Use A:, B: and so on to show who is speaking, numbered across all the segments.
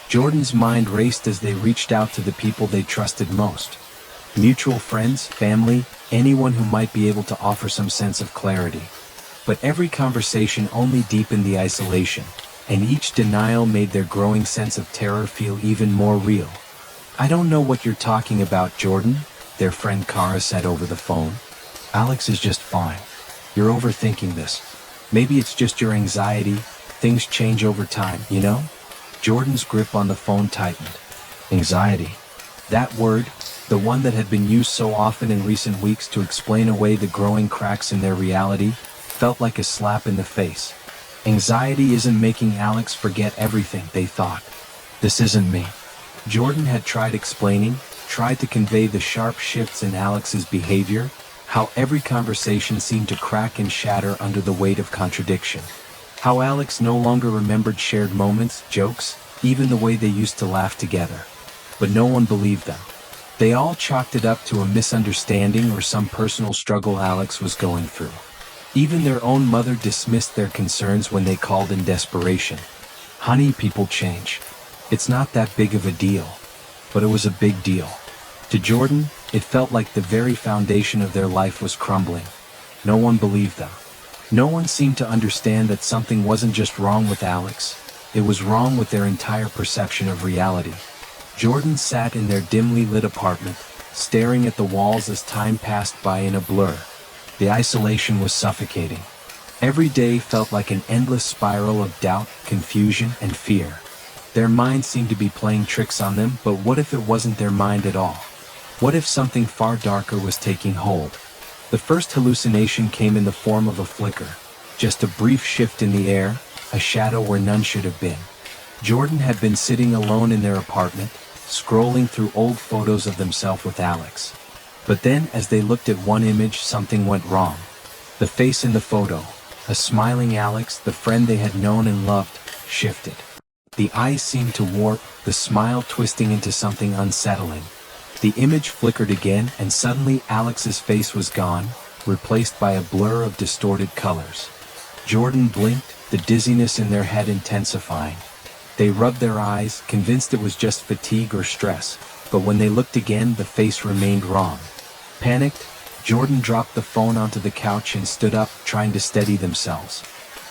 A: Jordan's mind raced as they reached out to the people they trusted most. Mutual friends, family, anyone who might be able to offer some sense of clarity. But every conversation only deepened the isolation, and each denial made their growing sense of terror feel even more real. "I don't know what you're talking about, Jordan," their friend Kara said over the phone. "Alex is just fine. You're overthinking this. Maybe it's just your anxiety. Things change over time, you know?" Jordan's grip on the phone tightened. Anxiety. That word, the one that had been used so often in recent weeks to explain away the growing cracks in their reality, felt like a slap in the face. Anxiety isn't making Alex forget everything, they thought. "This isn't me." Jordan had tried explaining, tried to convey the sharp shifts in Alex's behavior, how every conversation seemed to crack and shatter under the weight of contradiction. How Alex no longer remembered shared moments, jokes, even the way they used to laugh together. But no one believed them. They all chalked it up to a misunderstanding or some personal struggle Alex was going through. Even their own mother dismissed their concerns when they called in desperation. "Honey, people change. It's not that big of a deal." But it was a big deal. To Jordan, it felt like the very foundation of their life was crumbling. No one believed them. No one seemed to understand that something wasn't just wrong with Alex, it was wrong with their entire perception of reality. Jordan sat in their dimly lit apartment, staring at the walls as time passed by in a blur. The isolation was suffocating. Every day felt like an endless spiral of doubt, confusion, and fear. Their minds seemed to be playing tricks on them, but what if it wasn't their mind at all? What if something far darker was taking hold? The first hallucination came in the form of a flicker, just a brief shift in the air, a shadow where none should have been. Jordan had been sitting alone in their apartment, scrolling through old photos of themselves with Alex. But then, as they looked at one image, something went wrong. The face in the photo, a smiling Alex, the friend they had known and loved, shifted. The eyes seemed to warp, the smile twisting into something unsettling. The image flickered again, and suddenly Alex's face was gone, replaced by a blur of distorted colors. Jordan blinked, the dizziness in their head intensifying. They rubbed their eyes, convinced it was just fatigue or stress, but when they looked again, the face remained wrong. Panicked, Jordan dropped the phone onto the couch and stood up, trying to steady themselves.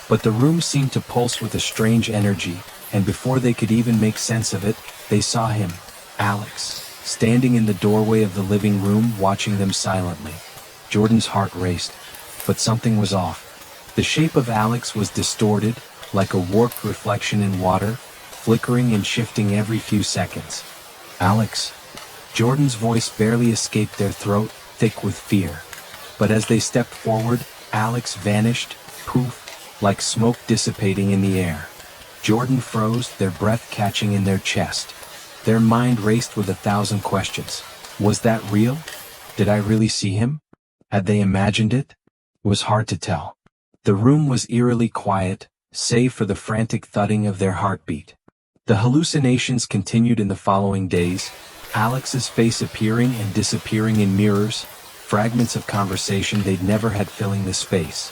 A: But the room seemed to pulse with a strange energy, and before they could even make sense of it, they saw him, Alex, standing in the doorway of the living room, watching them silently. Jordan's heart raced, but something was off. The shape of Alex was distorted, like a warped reflection in water, flickering and shifting every few seconds. "Alex." Jordan's voice barely escaped their throat, thick with fear. But as they stepped forward, Alex vanished, poof, like smoke dissipating in the air. Jordan froze, their breath catching in their chest. Their mind raced with 1,000 questions. Was that real? Did I really see him? Had they imagined it? It was hard to tell. The room was eerily quiet, save for the frantic thudding of their heartbeat. The hallucinations continued in the following days, Alex's face appearing and disappearing in mirrors, fragments of conversation they'd never had filling the space.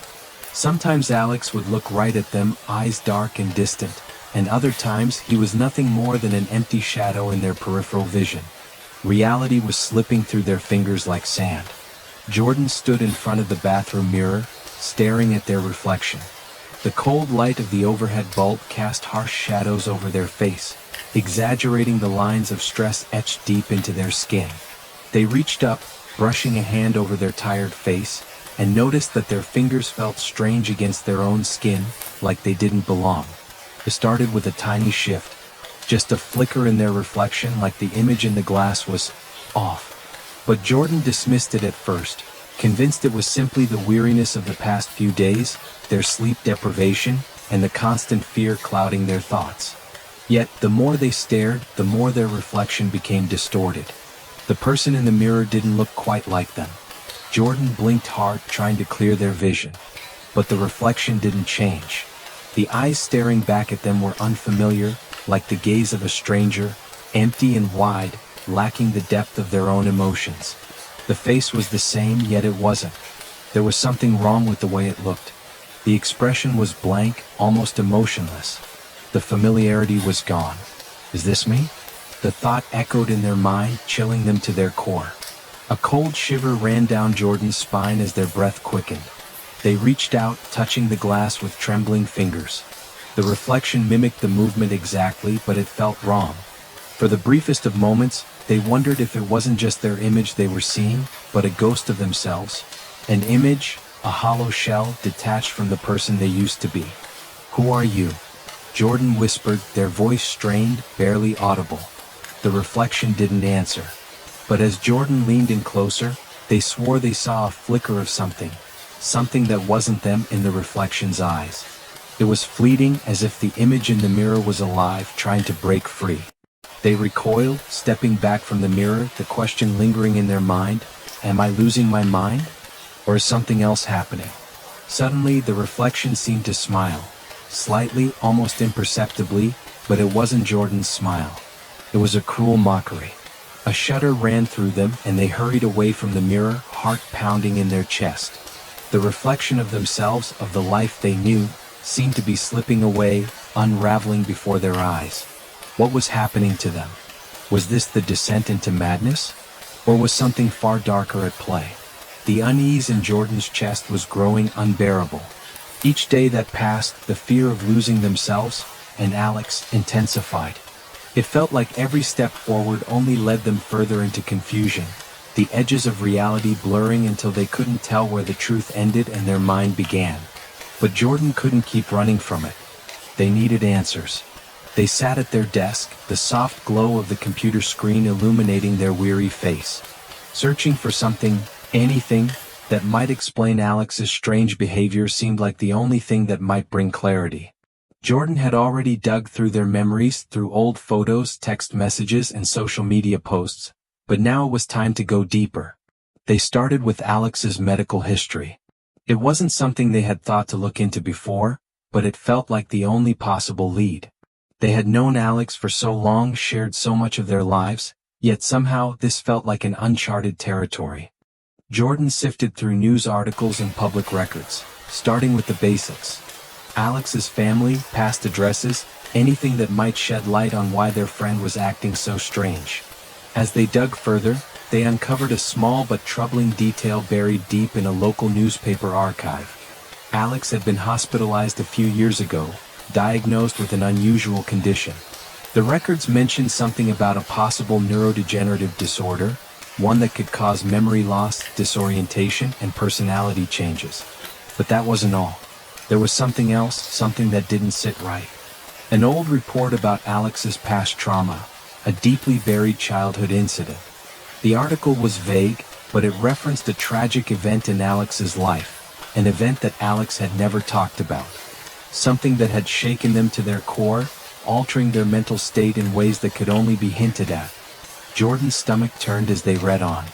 A: Sometimes Alex would look right at them, eyes dark and distant, and other times he was nothing more than an empty shadow in their peripheral vision. Reality was slipping through their fingers like sand. Jordan stood in front of the bathroom mirror, staring at their reflection. The cold light of the overhead bulb cast harsh shadows over their face, exaggerating the lines of stress etched deep into their skin. They reached up, brushing a hand over their tired face, and noticed that their fingers felt strange against their own skin, like they didn't belong. It started with a tiny shift, just a flicker in their reflection, like the image in the glass was off. But Jordan dismissed it at first, convinced it was simply the weariness of the past few days, their sleep deprivation, and the constant fear clouding their thoughts. Yet, the more they stared, the more their reflection became distorted. The person in the mirror didn't look quite like them. Jordan blinked hard, trying to clear their vision. But the reflection didn't change. The eyes staring back at them were unfamiliar, like the gaze of a stranger, empty and wide, lacking the depth of their own emotions. The face was the same, yet it wasn't. There was something wrong with the way it looked. The expression was blank, almost emotionless. The familiarity was gone. Is this me? The thought echoed in their mind, chilling them to their core. A cold shiver ran down Jordan's spine as their breath quickened. They reached out, touching the glass with trembling fingers. The reflection mimicked the movement exactly, but it felt wrong. For the briefest of moments, they wondered if it wasn't just their image they were seeing, but a ghost of themselves. An image, a hollow shell detached from the person they used to be. "Who are you?" Jordan whispered, their voice strained, barely audible. The reflection didn't answer. But as Jordan leaned in closer, they swore they saw a flicker of something that wasn't them in the reflection's eyes. It was fleeting, as if the image in the mirror was alive, trying to break free. They recoiled, stepping back from the mirror, the question lingering in their mind, am I losing my mind? Or is something else happening? Suddenly, the reflection seemed to smile. Slightly, almost imperceptibly, but it wasn't Jordan's smile. It was a cruel mockery. A shudder ran through them, and they hurried away from the mirror, heart pounding in their chest. The reflection of themselves, of the life they knew, seemed to be slipping away, unraveling before their eyes. What was happening to them? Was this the descent into madness? Or was something far darker at play? The unease in Jordan's chest was growing unbearable. Each day that passed, the fear of losing themselves and Alex intensified. It felt like every step forward only led them further into confusion, the edges of reality blurring until they couldn't tell where the truth ended and their mind began. But Jordan couldn't keep running from it. They needed answers. They sat at their desk, the soft glow of the computer screen illuminating their weary face, searching for something, anything, that might explain Alex's strange behavior. Seemed like the only thing that might bring clarity. Jordan had already dug through their memories, through old photos, text messages, and social media posts, but now it was time to go deeper. They started with Alex's medical history. It wasn't something they had thought to look into before, but it felt like the only possible lead. They had known Alex for so long, shared so much of their lives, yet somehow this felt like an uncharted territory. Jordan sifted through news articles and public records, starting with the basics. Alex's family, past addresses, anything that might shed light on why their friend was acting so strange. As they dug further, they uncovered a small but troubling detail buried deep in a local newspaper archive. Alex had been hospitalized a few years ago, diagnosed with an unusual condition. The records mentioned something about a possible neurodegenerative disorder, one that could cause memory loss, disorientation, and personality changes. But that wasn't all. There was something else, something that didn't sit right. An old report about Alex's past trauma, a deeply buried childhood incident. The article was vague, but it referenced a tragic event in Alex's life, an event that Alex had never talked about. Something that had shaken them to their core, altering their mental state in ways that could only be hinted at. Jordan's stomach turned as they read on.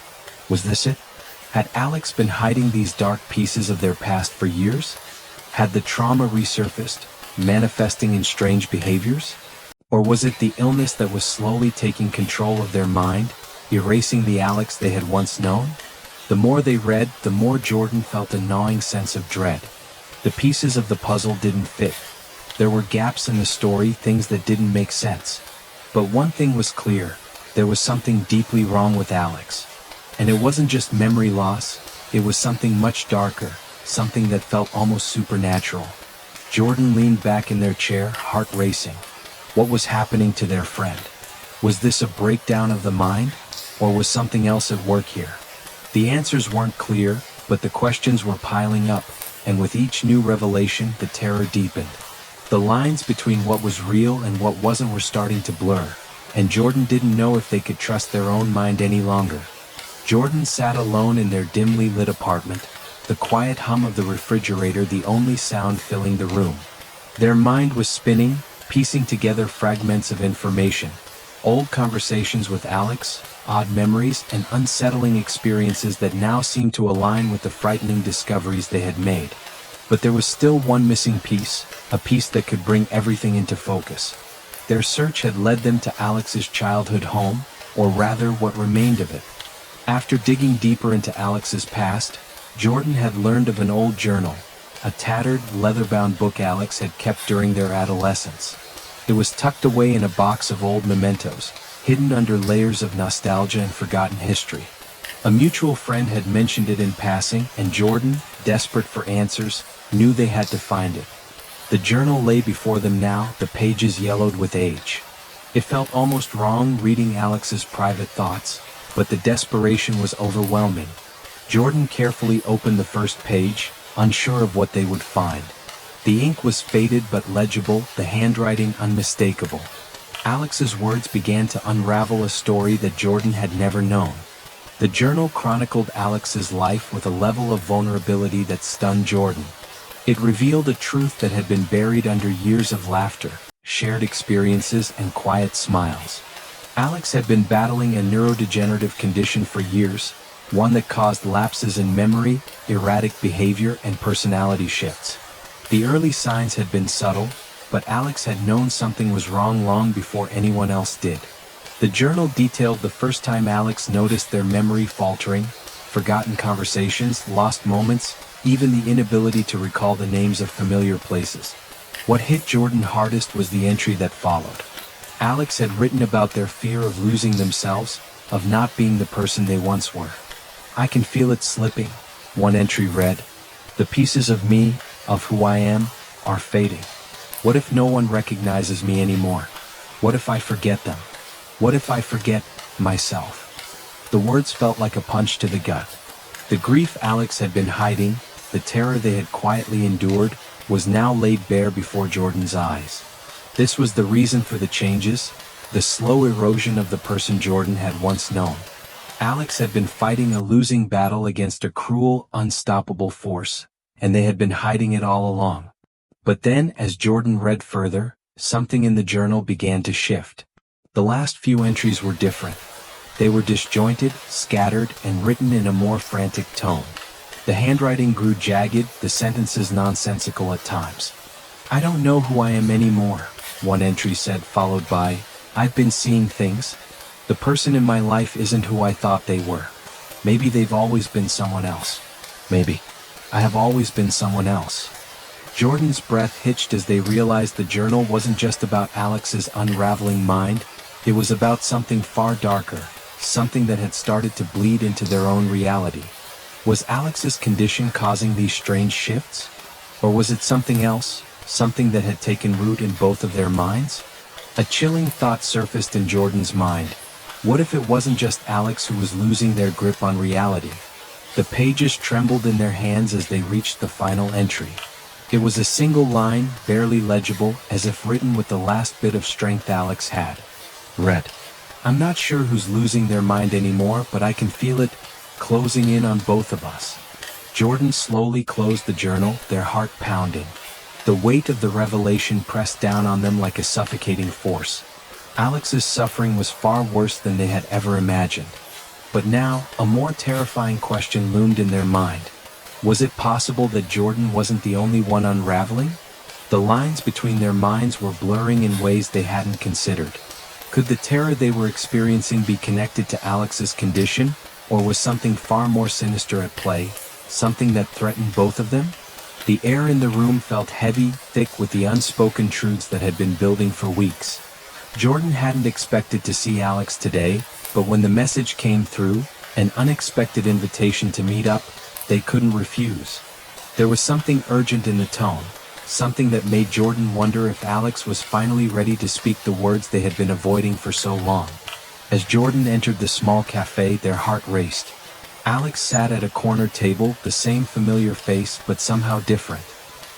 A: Was this it? Had Alex been hiding these dark pieces of their past for years? Had the trauma resurfaced, manifesting in strange behaviors? Or was it the illness that was slowly taking control of their mind, erasing the Alex they had once known? The more they read, the more Jordan felt a gnawing sense of dread. The pieces of the puzzle didn't fit. There were gaps in the story, things that didn't make sense. But one thing was clear, there was something deeply wrong with Alex. And it wasn't just memory loss, it was something much darker, something that felt almost supernatural. Jordan leaned back in their chair, heart racing. What was happening to their friend? Was this a breakdown of the mind, or was something else at work here? The answers weren't clear, but the questions were piling up, and with each new revelation, the terror deepened. The lines between what was real and what wasn't were starting to blur, and Jordan didn't know if they could trust their own mind any longer. Jordan sat alone in their dimly lit apartment, the quiet hum of the refrigerator the only sound filling the room. Their mind was spinning, piecing together fragments of information. Old conversations with Alex, odd memories, and unsettling experiences that now seemed to align with the frightening discoveries they had made. But there was still one missing piece, a piece that could bring everything into focus. Their search had led them to Alex's childhood home, or rather what remained of it. After digging deeper into Alex's past, Jordan had learned of an old journal, a tattered, leather-bound book Alex had kept during their adolescence. It was tucked away in a box of old mementos, hidden under layers of nostalgia and forgotten history. A mutual friend had mentioned it in passing, and Jordan, desperate for answers, knew they had to find it. The journal lay before them now, the pages yellowed with age. It felt almost wrong reading Alex's private thoughts, but the desperation was overwhelming. Jordan carefully opened the first page, unsure of what they would find. The ink was faded but legible, the handwriting unmistakable. Alex's words began to unravel a story that Jordan had never known. The journal chronicled Alex's life with a level of vulnerability that stunned Jordan. It revealed a truth that had been buried under years of laughter, shared experiences, and quiet smiles. Alex had been battling a neurodegenerative condition for years, one that caused lapses in memory, erratic behavior, and personality shifts. The early signs had been subtle, but Alex had known something was wrong long before anyone else did. The journal detailed the first time Alex noticed their memory faltering, forgotten conversations, lost moments, even the inability to recall the names of familiar places. What hit Jordan hardest was the entry that followed. Alex had written about their fear of losing themselves, of not being the person they once were. "I can feel it slipping," one entry read. "The pieces of me, of who I am, are fading. What if no one recognizes me anymore? What if I forget them? What if I forget myself?" The words felt like a punch to the gut. The grief Alex had been hiding, the terror they had quietly endured, was now laid bare before Jordan's eyes. This was the reason for the changes, the slow erosion of the person Jordan had once known. Alex had been fighting a losing battle against a cruel, unstoppable force, and they had been hiding it all along. But then, as Jordan read further, something in the journal began to shift. The last few entries were different. They were disjointed, scattered, and written in a more frantic tone. The handwriting grew jagged, the sentences nonsensical at times. "I don't know who I am anymore," one entry said, followed by, "I've been seeing things. The person in my life isn't who I thought they were. Maybe they've always been someone else. Maybe I have always been someone else." Jordan's breath hitched as they realized the journal wasn't just about Alex's unraveling mind, it was about something far darker, something that had started to bleed into their own reality. Was Alex's condition causing these strange shifts? Or was it something else, something that had taken root in both of their minds? A chilling thought surfaced in Jordan's mind. What if it wasn't just Alex who was losing their grip on reality? The pages trembled in their hands as they reached the final entry. It was a single line, barely legible, as if written with the last bit of strength Alex had. Read. "I'm not sure who's losing their mind anymore, but I can feel it closing in on both of us." Jordan slowly closed the journal, their heart pounding. The weight of the revelation pressed down on them like a suffocating force. Alex's suffering was far worse than they had ever imagined. But now, a more terrifying question loomed in their mind. Was it possible that Jordan wasn't the only one unraveling? The lines between their minds were blurring in ways they hadn't considered. Could the terror they were experiencing be connected to Alex's condition, or was something far more sinister at play, something that threatened both of them? The air in the room felt heavy, thick with the unspoken truths that had been building for weeks. Jordan hadn't expected to see Alex today, but when the message came through, an unexpected invitation to meet up, they couldn't refuse. There was something urgent in the tone, something that made Jordan wonder if Alex was finally ready to speak the words they had been avoiding for so long. As Jordan entered the small cafe, their heart raced. Alex sat at a corner table, the same familiar face but somehow different.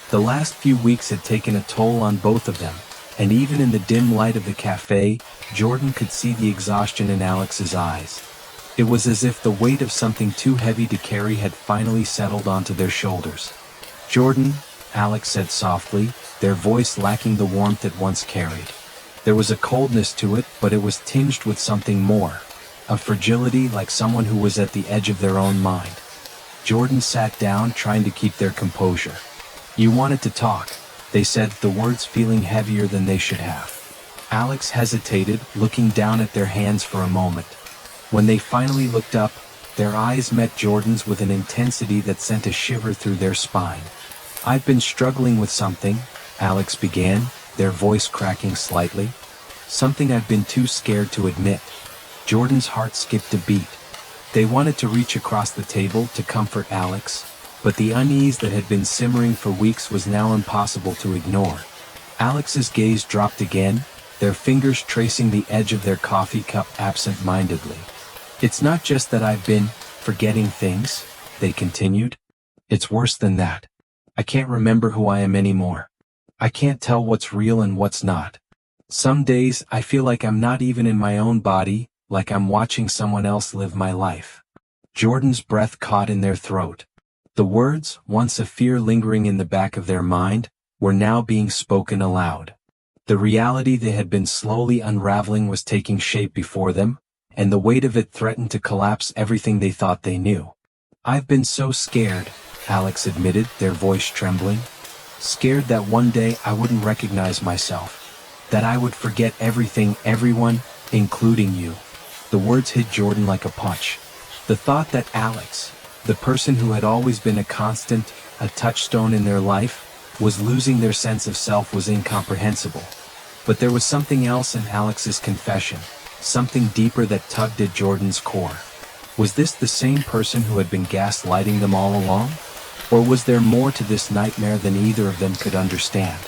A: The last few weeks had taken a toll on both of them, and even in the dim light of the cafe, Jordan could see the exhaustion in Alex's eyes. It was as if the weight of something too heavy to carry had finally settled onto their shoulders. "Jordan," Alex said softly, their voice lacking the warmth it once carried. There was a coldness to it, but it was tinged with something more, a fragility, like someone who was at the edge of their own mind. Jordan sat down, trying to keep their composure. "You wanted to talk," they said, the words feeling heavier than they should have. Alex hesitated, looking down at their hands for a moment. When they finally looked up, their eyes met Jordan's with an intensity that sent a shiver through their spine. "I've been struggling with something," Alex began, their voice cracking slightly. Something I've been too scared to admit. Jordan's heart skipped a beat. They wanted to reach across the table to comfort Alex, but the unease that had been simmering for weeks was now impossible to ignore. Alex's gaze dropped again, their fingers tracing the edge of their coffee cup absent-mindedly. "It's not just that I've been forgetting things," they continued. "It's worse than that. I can't remember who I am anymore. I can't tell what's real and what's not. Some days I feel like I'm not even in my own body, like I'm watching someone else live my life." Jordan's breath caught in their throat. The words, once a fear lingering in the back of their mind, were now being spoken aloud. The reality they had been slowly unraveling was taking shape before them, and the weight of it threatened to collapse everything they thought they knew. "I've been so scared," Alex admitted, their voice trembling. "Scared that one day I wouldn't recognize myself. That I would forget everything, everyone, including you." The words hit Jordan like a punch. The thought that Alex, the person who had always been a constant, a touchstone in their life, was losing their sense of self was incomprehensible. But there was something else in Alex's confession, something deeper that tugged at Jordan's core. Was this the same person who had been gaslighting them all along? Or was there more to this nightmare than either of them could understand?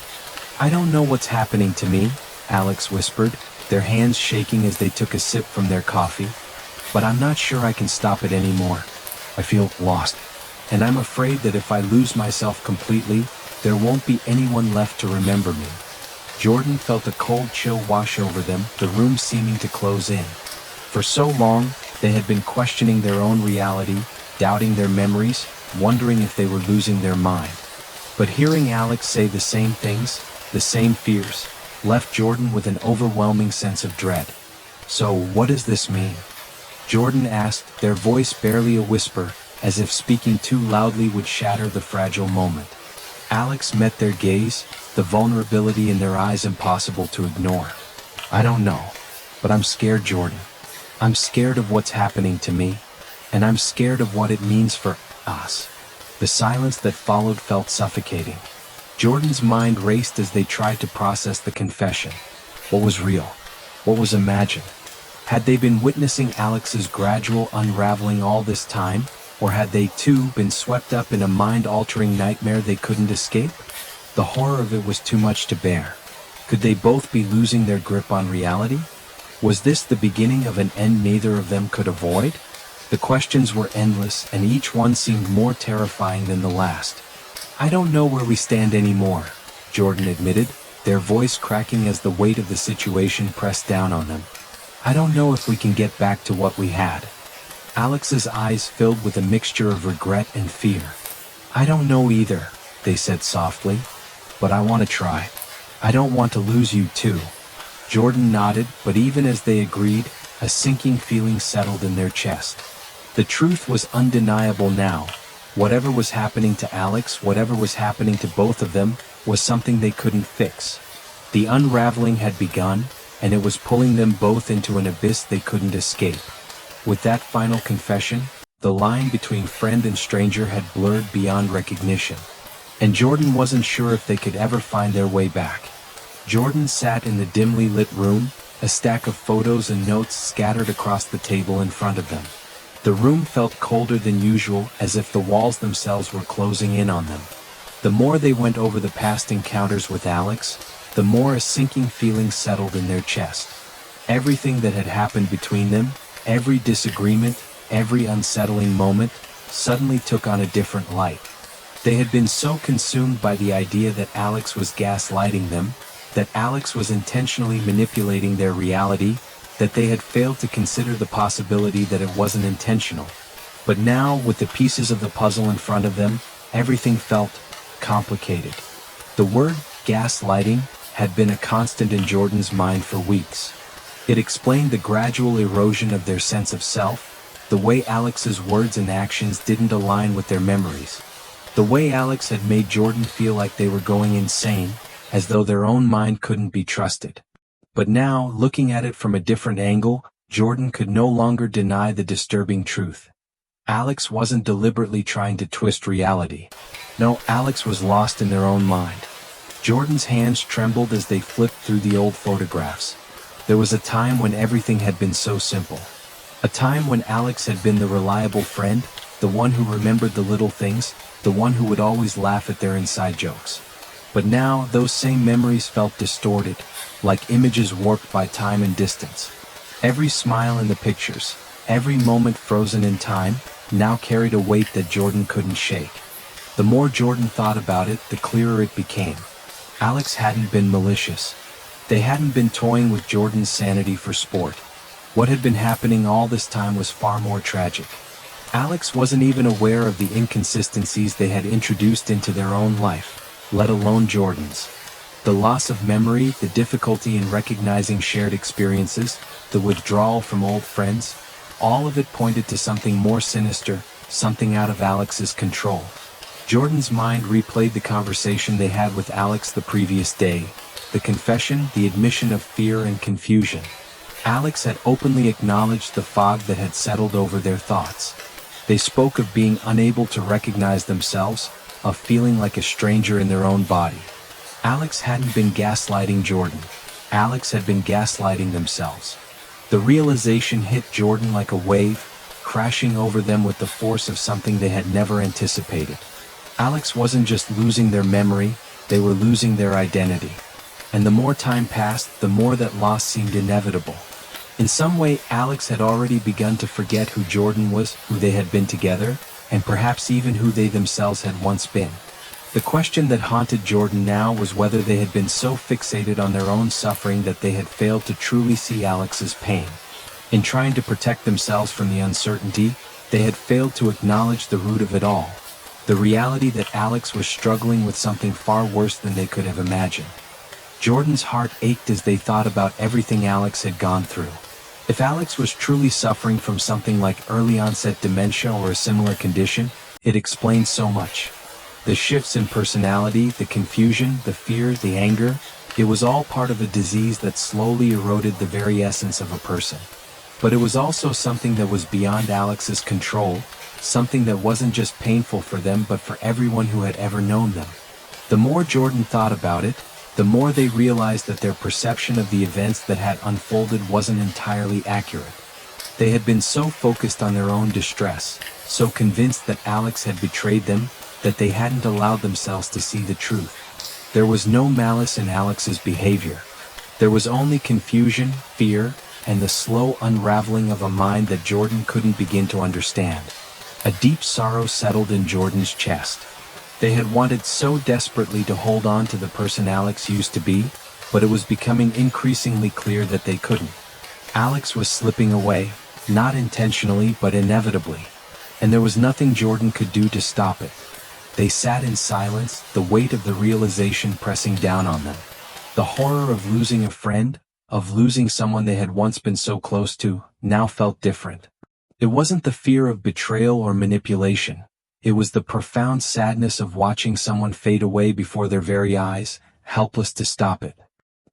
A: "I don't know what's happening to me," Alex whispered, their hands shaking as they took a sip from their coffee. "But I'm not sure I can stop it anymore. I feel lost. And I'm afraid that if I lose myself completely, there won't be anyone left to remember me." Jordan felt a cold chill wash over them, the room seeming to close in. For so long, they had been questioning their own reality, doubting their memories, wondering if they were losing their mind. But hearing Alex say the same things, the same fears, left Jordan with an overwhelming sense of dread. "So what does this mean?" Jordan asked, their voice barely a whisper, as if speaking too loudly would shatter the fragile moment. Alex met their gaze, the vulnerability in their eyes impossible to ignore. "I don't know. But I'm scared, Jordan. I'm scared of what's happening to me. And I'm scared of what it means for us." The silence that followed felt suffocating. Jordan's mind raced as they tried to process the confession. What was real? What was imagined? Had they been witnessing Alex's gradual unraveling all this time? Or had they too been swept up in a mind-altering nightmare they couldn't escape? The horror of it was too much to bear. Could they both be losing their grip on reality? Was this the beginning of an end neither of them could avoid? The questions were endless, and each one seemed more terrifying than the last. "I don't know where we stand anymore," Jordan admitted, their voice cracking as the weight of the situation pressed down on them. "I don't know if we can get back to what we had." Alex's eyes filled with a mixture of regret and fear. "I don't know either," they said softly. "But I want to try. I don't want to lose you too." Jordan nodded, but even as they agreed, a sinking feeling settled in their chest. The truth was undeniable now. Whatever was happening to Alex, whatever was happening to both of them, was something they couldn't fix. The unraveling had begun, and it was pulling them both into an abyss they couldn't escape. With that final confession, the line between friend and stranger had blurred beyond recognition. And Jordan wasn't sure if they could ever find their way back. Jordan sat in the dimly lit room, a stack of photos and notes scattered across the table in front of them. The room felt colder than usual, as if the walls themselves were closing in on them. The more they went over the past encounters with Alex, the more a sinking feeling settled in their chest. Everything that had happened between them, every disagreement, every unsettling moment, suddenly took on a different light. They had been so consumed by the idea that Alex was gaslighting them, that Alex was intentionally manipulating their reality, that they had failed to consider the possibility that it wasn't intentional. But now, with the pieces of the puzzle in front of them, everything felt complicated. The word gaslighting had been a constant in Jordan's mind for weeks. It explained the gradual erosion of their sense of self, the way Alex's words and actions didn't align with their memories, the way Alex had made Jordan feel like they were going insane, as though their own mind couldn't be trusted. But now, looking at it from a different angle, Jordan could no longer deny the disturbing truth. Alex wasn't deliberately trying to twist reality. No, Alex was lost in their own mind. Jordan's hands trembled as they flipped through the old photographs. There was a time when everything had been so simple. A time when Alex had been the reliable friend, the one who remembered the little things, the one who would always laugh at their inside jokes. But now, those same memories felt distorted, like images warped by time and distance. Every smile in the pictures, every moment frozen in time, now carried a weight that Jordan couldn't shake. The more Jordan thought about it, the clearer it became. Alex hadn't been malicious. They hadn't been toying with Jordan's sanity for sport. What had been happening all this time was far more tragic. Alex wasn't even aware of the inconsistencies they had introduced into their own life, let alone Jordan's. The loss of memory, the difficulty in recognizing shared experiences, the withdrawal from old friends, all of it pointed to something more sinister, something out of Alex's control. Jordan's mind replayed the conversation they had with Alex the previous day, the confession, the admission of fear and confusion. Alex had openly acknowledged the fog that had settled over their thoughts. They spoke of being unable to recognize themselves, of feeling like a stranger in their own body. Alex hadn't been gaslighting Jordan. Alex had been gaslighting themselves. The realization hit Jordan like a wave, crashing over them with the force of something they had never anticipated. Alex wasn't just losing their memory, they were losing their identity. And the more time passed, the more that loss seemed inevitable. In some way, Alex had already begun to forget who Jordan was, who they had been together, and perhaps even who they themselves had once been. The question that haunted Jordan now was whether they had been so fixated on their own suffering that they had failed to truly see Alex's pain. In trying to protect themselves from the uncertainty, they had failed to acknowledge the root of it all. The reality that Alex was struggling with something far worse than they could have imagined. Jordan's heart ached as they thought about everything Alex had gone through. If Alex was truly suffering from something like early onset dementia or a similar condition, it explained so much. The shifts in personality, the confusion, the fear, the anger, it was all part of a disease that slowly eroded the very essence of a person. But it was also something that was beyond Alex's control, something that wasn't just painful for them but for everyone who had ever known them. The more Jordan thought about it, the more they realized that their perception of the events that had unfolded wasn't entirely accurate. They had been so focused on their own distress, so convinced that Alex had betrayed them, that they hadn't allowed themselves to see the truth. There was no malice in Alex's behavior. There was only confusion, fear, and the slow unraveling of a mind that Jordan couldn't begin to understand. A deep sorrow settled in Jordan's chest. They had wanted so desperately to hold on to the person Alex used to be, but it was becoming increasingly clear that they couldn't. Alex was slipping away, not intentionally but inevitably, and there was nothing Jordan could do to stop it. They sat in silence, the weight of the realization pressing down on them. The horror of losing a friend, of losing someone they had once been so close to, now felt different. It wasn't the fear of betrayal or manipulation. It was the profound sadness of watching someone fade away before their very eyes, helpless to stop it.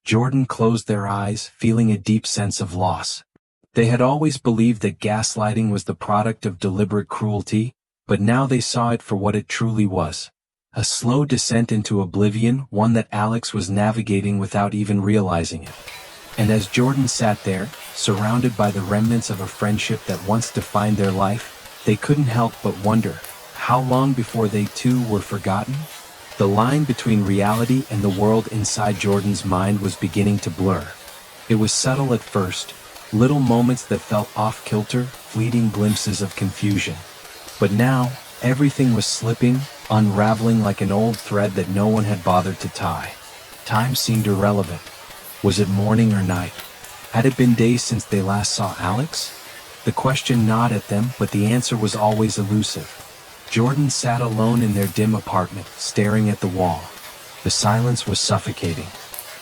A: Jordan closed their eyes, feeling a deep sense of loss. They had always believed that gaslighting was the product of deliberate cruelty, but now they saw it for what it truly was. A slow descent into oblivion, one that Alex was navigating without even realizing it. And as Jordan sat there, surrounded by the remnants of a friendship that once defined their life, they couldn't help but wonder, how long before they too were forgotten? The line between reality and the world inside Jordan's mind was beginning to blur. It was subtle at first, little moments that felt off-kilter, fleeting glimpses of confusion. But now, everything was slipping, unraveling like an old thread that no one had bothered to tie. Time seemed irrelevant. Was it morning or night? Had it been days since they last saw Alex? The question gnawed at them, but the answer was always elusive. Jordan sat alone in their dim apartment, staring at the wall. The silence was suffocating.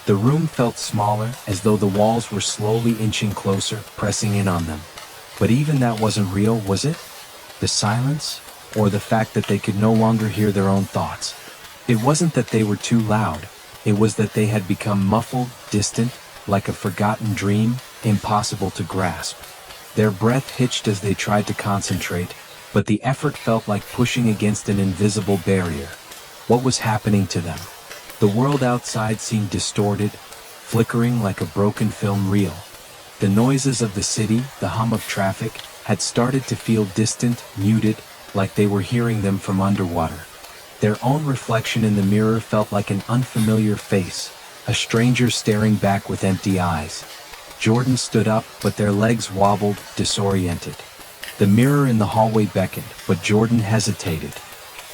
A: The room felt smaller, as though the walls were slowly inching closer, pressing in on them. But even that wasn't real, was it? The silence? Or the fact that they could no longer hear their own thoughts? It wasn't that they were too loud. It was that they had become muffled, distant, like a forgotten dream, impossible to grasp. Their breath hitched as they tried to concentrate, but the effort felt like pushing against an invisible barrier. What was happening to them? The world outside seemed distorted, flickering like a broken film reel. The noises of the city, the hum of traffic, had started to feel distant, muted, like they were hearing them from underwater. Their own reflection in the mirror felt like an unfamiliar face, a stranger staring back with empty eyes. Jordan stood up, but their legs wobbled, disoriented. The mirror in the hallway beckoned, but Jordan hesitated.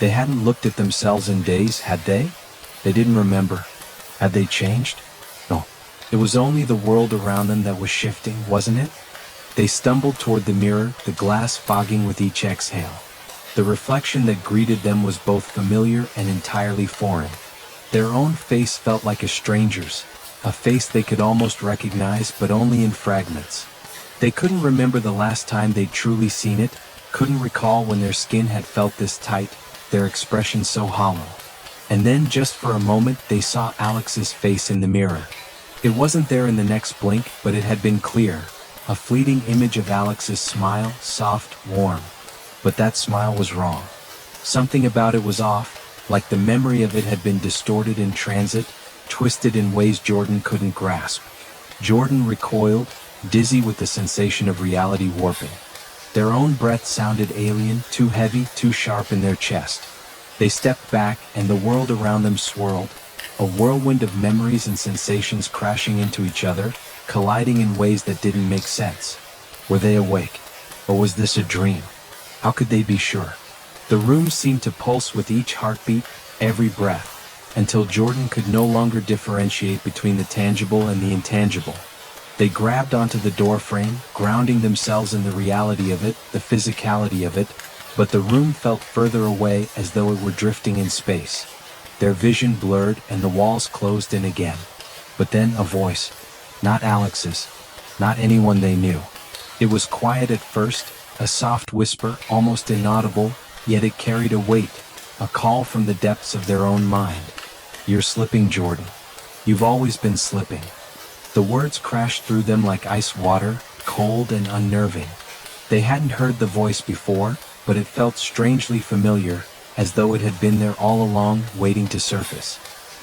A: They hadn't looked at themselves in days, had they? They didn't remember. Had they changed? No. It was only the world around them that was shifting, wasn't it? They stumbled toward the mirror, the glass fogging with each exhale. The reflection that greeted them was both familiar and entirely foreign. Their own face felt like a stranger's, a face they could almost recognize, but only in fragments. They couldn't remember the last time they'd truly seen it, couldn't recall when their skin had felt this tight, their expression so hollow. And then, just for a moment, they saw Alex's face in the mirror. It wasn't there in the next blink, but it had been clear. A fleeting image of Alex's smile, soft, warm. But that smile was wrong. Something about it was off, like the memory of it had been distorted in transit, twisted in ways Jordan couldn't grasp. Jordan recoiled, dizzy with the sensation of reality warping. Their own breath sounded alien, too heavy, too sharp in their chest. They stepped back, and the world around them swirled, a whirlwind of memories and sensations crashing into each other, colliding in ways that didn't make sense. Were they awake? Or was this a dream? How could they be sure? The room seemed to pulse with each heartbeat, every breath, until Jordan could no longer differentiate between the tangible and the intangible. They grabbed onto the doorframe, grounding themselves in the reality of it, the physicality of it, but the room felt further away, as though it were drifting in space. Their vision blurred and the walls closed in again. But then a voice. Not Alex's. Not anyone they knew. It was quiet at first, a soft whisper, almost inaudible, yet it carried a weight, a call from the depths of their own mind. You're slipping, Jordan. You've always been slipping. The words crashed through them like ice water, cold and unnerving. They hadn't heard the voice before, but it felt strangely familiar, as though it had been there all along, waiting to surface.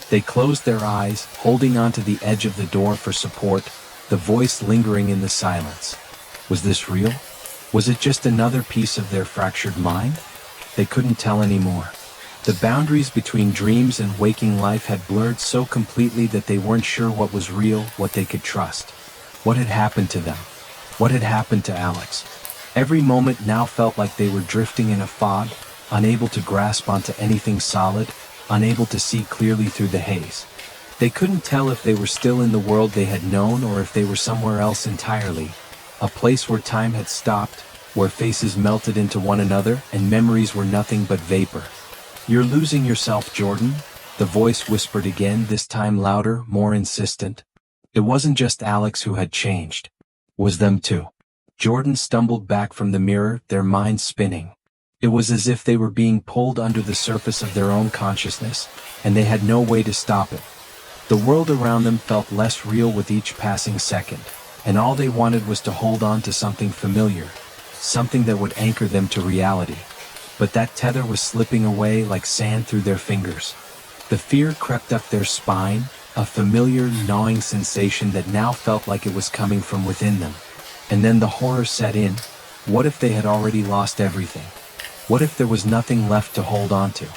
A: They closed their eyes, holding onto the edge of the door for support, the voice lingering in the silence. Was this real? Was it just another piece of their fractured mind? They couldn't tell anymore. The boundaries between dreams and waking life had blurred so completely that they weren't sure what was real, what they could trust. What had happened to them? What had happened to Alex? Every moment now felt like they were drifting in a fog, unable to grasp onto anything solid, unable to see clearly through the haze. They couldn't tell if they were still in the world they had known or if they were somewhere else entirely, a place where time had stopped, where faces melted into one another and memories were nothing but vapor. You're losing yourself, Jordan, the voice whispered again, this time louder, more insistent. It wasn't just Alex who had changed. It was them too. Jordan stumbled back from the mirror, their minds spinning. It was as if they were being pulled under the surface of their own consciousness, and they had no way to stop it. The world around them felt less real with each passing second, and all they wanted was to hold on to something familiar, something that would anchor them to reality. But that tether was slipping away like sand through their fingers. The fear crept up their spine, a familiar, gnawing sensation that now felt like it was coming from within them. And then the horror set in. What if they had already lost everything? What if there was nothing left to hold on to?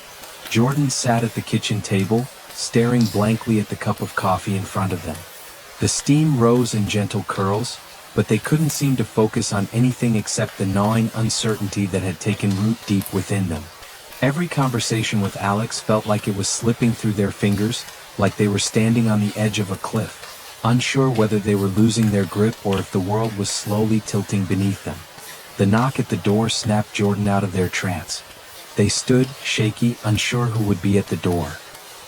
A: Jordan sat at the kitchen table, staring blankly at the cup of coffee in front of them. The steam rose in gentle curls, but they couldn't seem to focus on anything except the gnawing uncertainty that had taken root deep within them. Every conversation with Alex felt like it was slipping through their fingers, like they were standing on the edge of a cliff, unsure whether they were losing their grip or if the world was slowly tilting beneath them. The knock at the door snapped Jordan out of their trance. They stood, shaky, unsure who would be at the door.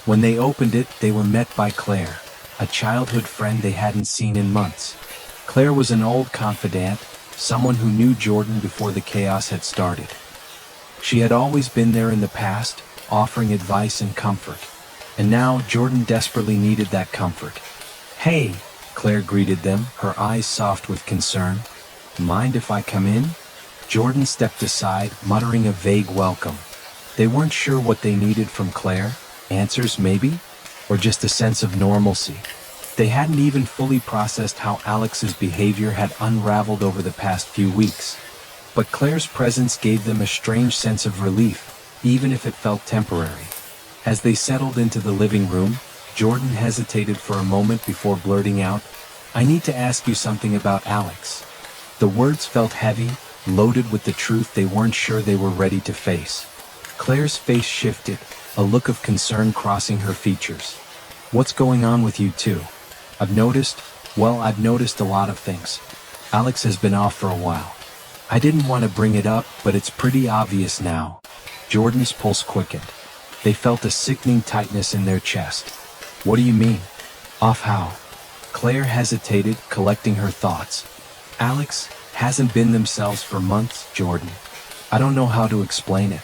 A: When they opened it, they were met by Claire, a childhood friend they hadn't seen in months. Claire was an old confidant, someone who knew Jordan before the chaos had started. She had always been there in the past, offering advice and comfort. And now Jordan desperately needed that comfort. "Hey," Claire greeted them, her eyes soft with concern. "Mind if I come in?" Jordan stepped aside, muttering a vague welcome. They weren't sure what they needed from Claire. Answers, maybe? or just a sense of normalcy. They hadn't even fully processed how Alex's behavior had unraveled over the past few weeks. But Claire's presence gave them a strange sense of relief, even if it felt temporary. As they settled into the living room, Jordan hesitated for a moment before blurting out, "I need to ask you something about Alex." The words felt heavy, loaded with the truth they weren't sure they were ready to face. Claire's face shifted, a look of concern crossing her features. "What's going on with you two?" I've noticed a lot of things. Alex has been off for a while. I didn't want to bring it up, but it's pretty obvious now." Jordan's pulse quickened. They felt a sickening tightness in their chest. "What do you mean? Off how?" Claire hesitated, collecting her thoughts. "Alex hasn't been themselves for months, Jordan. I don't know how to explain it.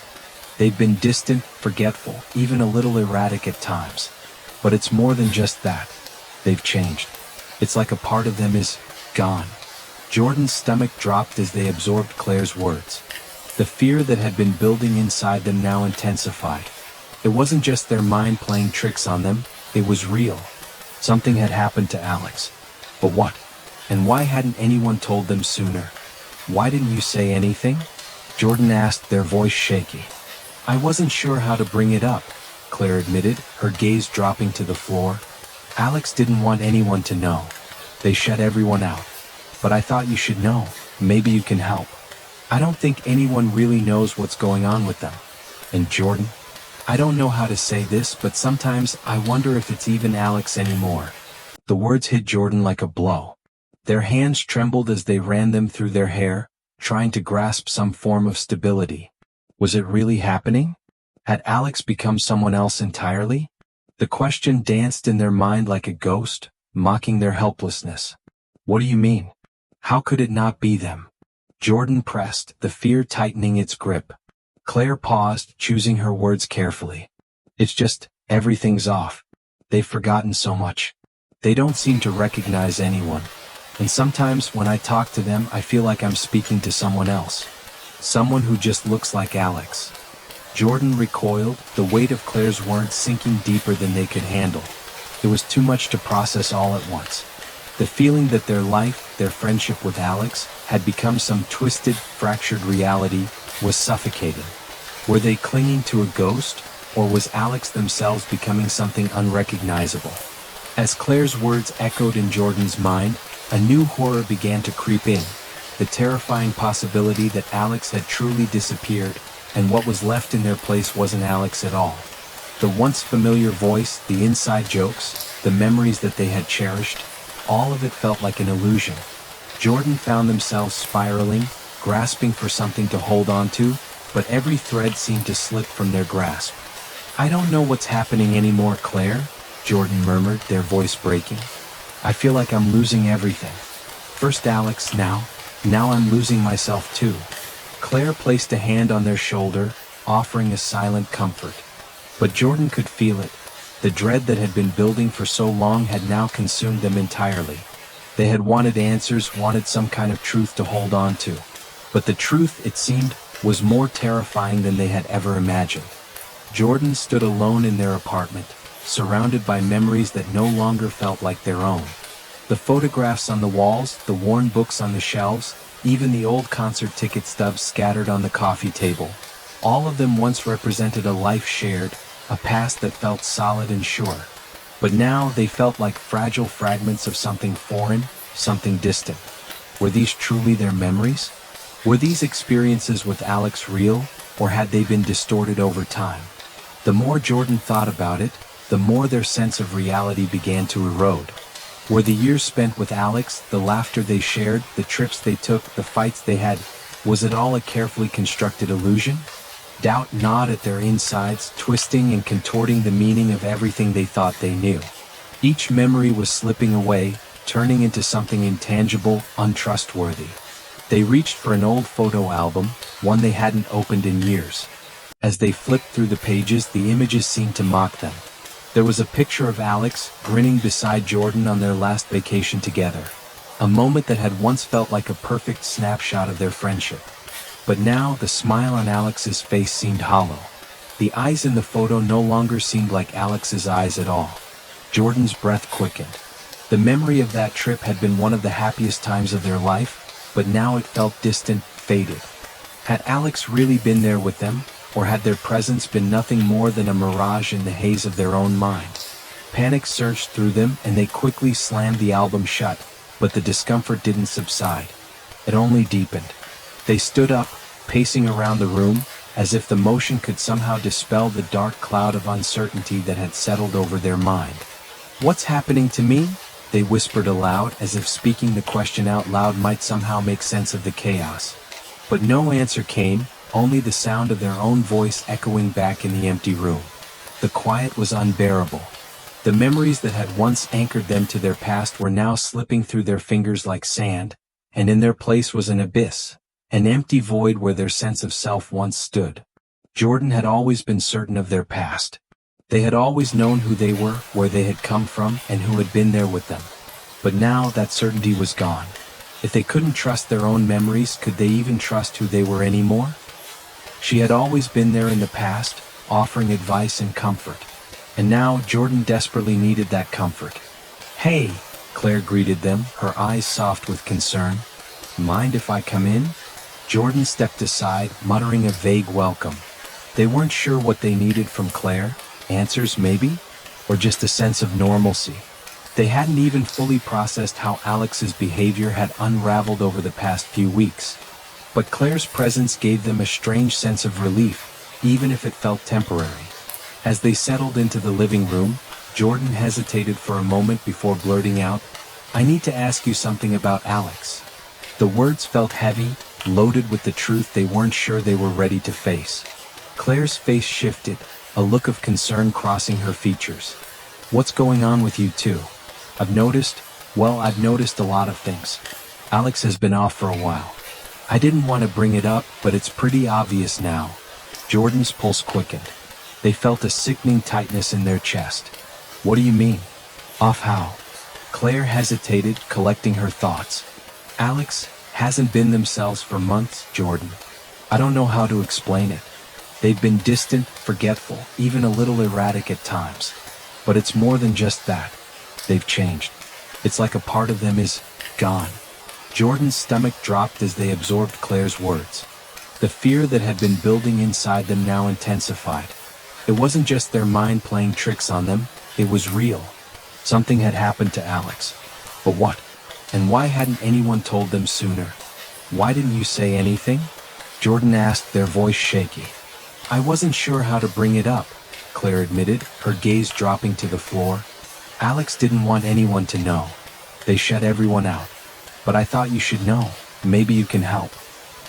A: They've been distant, forgetful, even a little erratic at times. But it's more than just that. They've changed. It's like a part of them is gone." Jordan's stomach dropped as they absorbed Claire's words. The fear that had been building inside them now intensified. It wasn't just their mind playing tricks on them, it was real. Something had happened to Alex. But what? And why hadn't anyone told them sooner? "Why didn't you say anything?" Jordan asked, their voice shaky. "I wasn't sure how to bring it up," Claire admitted, her gaze dropping to the floor. "Alex didn't want anyone to know. They shut everyone out. But I thought you should know. Maybe you can help. I don't think anyone really knows what's going on with them. And Jordan, I don't know how to say this, but sometimes I wonder if it's even Alex anymore." The words hit Jordan like a blow. Their hands trembled as they ran them through their hair, trying to grasp some form of stability. Was it really happening? Had Alex become someone else entirely? The question danced in their mind like a ghost, mocking their helplessness. "What do you mean? How could it not be them?" Jordan pressed, the fear tightening its grip. Claire paused, choosing her words carefully. "It's just, everything's off. They've forgotten so much. They don't seem to recognize anyone. And sometimes when I talk to them, I feel like I'm speaking to someone else. Someone who just looks like Alex." Jordan recoiled, the weight of Claire's words sinking deeper than they could handle. It was too much to process all at once. The feeling that their life, their friendship with Alex, had become some twisted, fractured reality, was suffocating. Were they clinging to a ghost, or was Alex themselves becoming something unrecognizable? As Claire's words echoed in Jordan's mind, a new horror began to creep in, the terrifying possibility that Alex had truly disappeared, and what was left in their place wasn't Alex at all. The once familiar voice, the inside jokes, the memories that they had cherished, all of it felt like an illusion. Jordan found themselves spiraling, grasping for something to hold on to, but every thread seemed to slip from their grasp. "I don't know what's happening anymore, Claire," Jordan murmured, their voice breaking. "I feel like I'm losing everything. First Alex, now I'm losing myself too." Claire placed a hand on their shoulder, offering a silent comfort. But Jordan could feel it. The dread that had been building for so long had now consumed them entirely. They had wanted answers, wanted some kind of truth to hold on to. But the truth, it seemed, was more terrifying than they had ever imagined. Jordan stood alone in their apartment, surrounded by memories that no longer felt like their own. The photographs on the walls, the worn books on the shelves, even the old concert ticket stubs scattered on the coffee table. All of them once represented a life shared, a past that felt solid and sure. But now they felt like fragile fragments of something foreign, something distant. Were these truly their memories? Were these experiences with Alex real, or had they been distorted over time? The more Jordan thought about it, the more their sense of reality began to erode. Were the years spent with Alex, the laughter they shared, the trips they took, the fights they had, was it all a carefully constructed illusion? Doubt gnawed at their insides, twisting and contorting the meaning of everything they thought they knew. Each memory was slipping away, turning into something intangible, untrustworthy. They reached for an old photo album, one they hadn't opened in years. As they flipped through the pages, the images seemed to mock them. There was a picture of Alex, grinning beside Jordan on their last vacation together. A moment that had once felt like a perfect snapshot of their friendship. But now, the smile on Alex's face seemed hollow. The eyes in the photo no longer seemed like Alex's eyes at all. Jordan's breath quickened. The memory of that trip had been one of the happiest times of their life, but now it felt distant, faded. Had Alex really been there with them, or had their presence been nothing more than a mirage in the haze of their own mind? Panic surged through them and they quickly slammed the album shut, but the discomfort didn't subside. It only deepened. They stood up, pacing around the room, as if the motion could somehow dispel the dark cloud of uncertainty that had settled over their mind. "What's happening to me?" they whispered aloud, as if speaking the question out loud might somehow make sense of the chaos. But no answer came, only the sound of their own voice echoing back in the empty room. The quiet was unbearable. The memories that had once anchored them to their past were now slipping through their fingers like sand, and in their place was an abyss, an empty void where their sense of self once stood. Jordan had always been certain of their past. They had always known who they were, where they had come from, and who had been there with them. But now that certainty was gone. If they couldn't trust their own memories, could they even trust who they were anymore? She had always been there in the past, offering advice and comfort. And now Jordan desperately needed that comfort. "Hey," Claire greeted them, her eyes soft with concern. "Mind if I come in?" Jordan stepped aside, muttering a vague welcome. They weren't sure what they needed from Claire. Answers maybe? Or just a sense of normalcy. They hadn't even fully processed how Alex's behavior had unraveled over the past few weeks. But Claire's presence gave them a strange sense of relief, even if it felt temporary. As they settled into the living room, Jordan hesitated for a moment before blurting out, "I need to ask you something about Alex." The words felt heavy, loaded with the truth they weren't sure they were ready to face. Claire's face shifted, a look of concern crossing her features. "What's going on with you two?" I've noticed a lot of things. Alex has been off for a while. I didn't want to bring it up, but it's pretty obvious now." Jordan's pulse quickened. They felt a sickening tightness in their chest. "What do you mean? Off how?" Claire hesitated, collecting her thoughts. "Alex hasn't been themselves for months, Jordan. I don't know how to explain it. They've been distant, forgetful, even a little erratic at times. But it's more than just that. They've changed. It's like a part of them is gone." Jordan's stomach dropped as they absorbed Claire's words. The fear that had been building inside them now intensified. It wasn't just their mind playing tricks on them, it was real. Something had happened to Alex. But what? And why hadn't anyone told them sooner? "Why didn't you say anything?" Jordan asked, their voice shaky. "I wasn't sure how to bring it up," Claire admitted, her gaze dropping to the floor. "Alex didn't want anyone to know. They shut everyone out. But I thought you should know. Maybe you can help.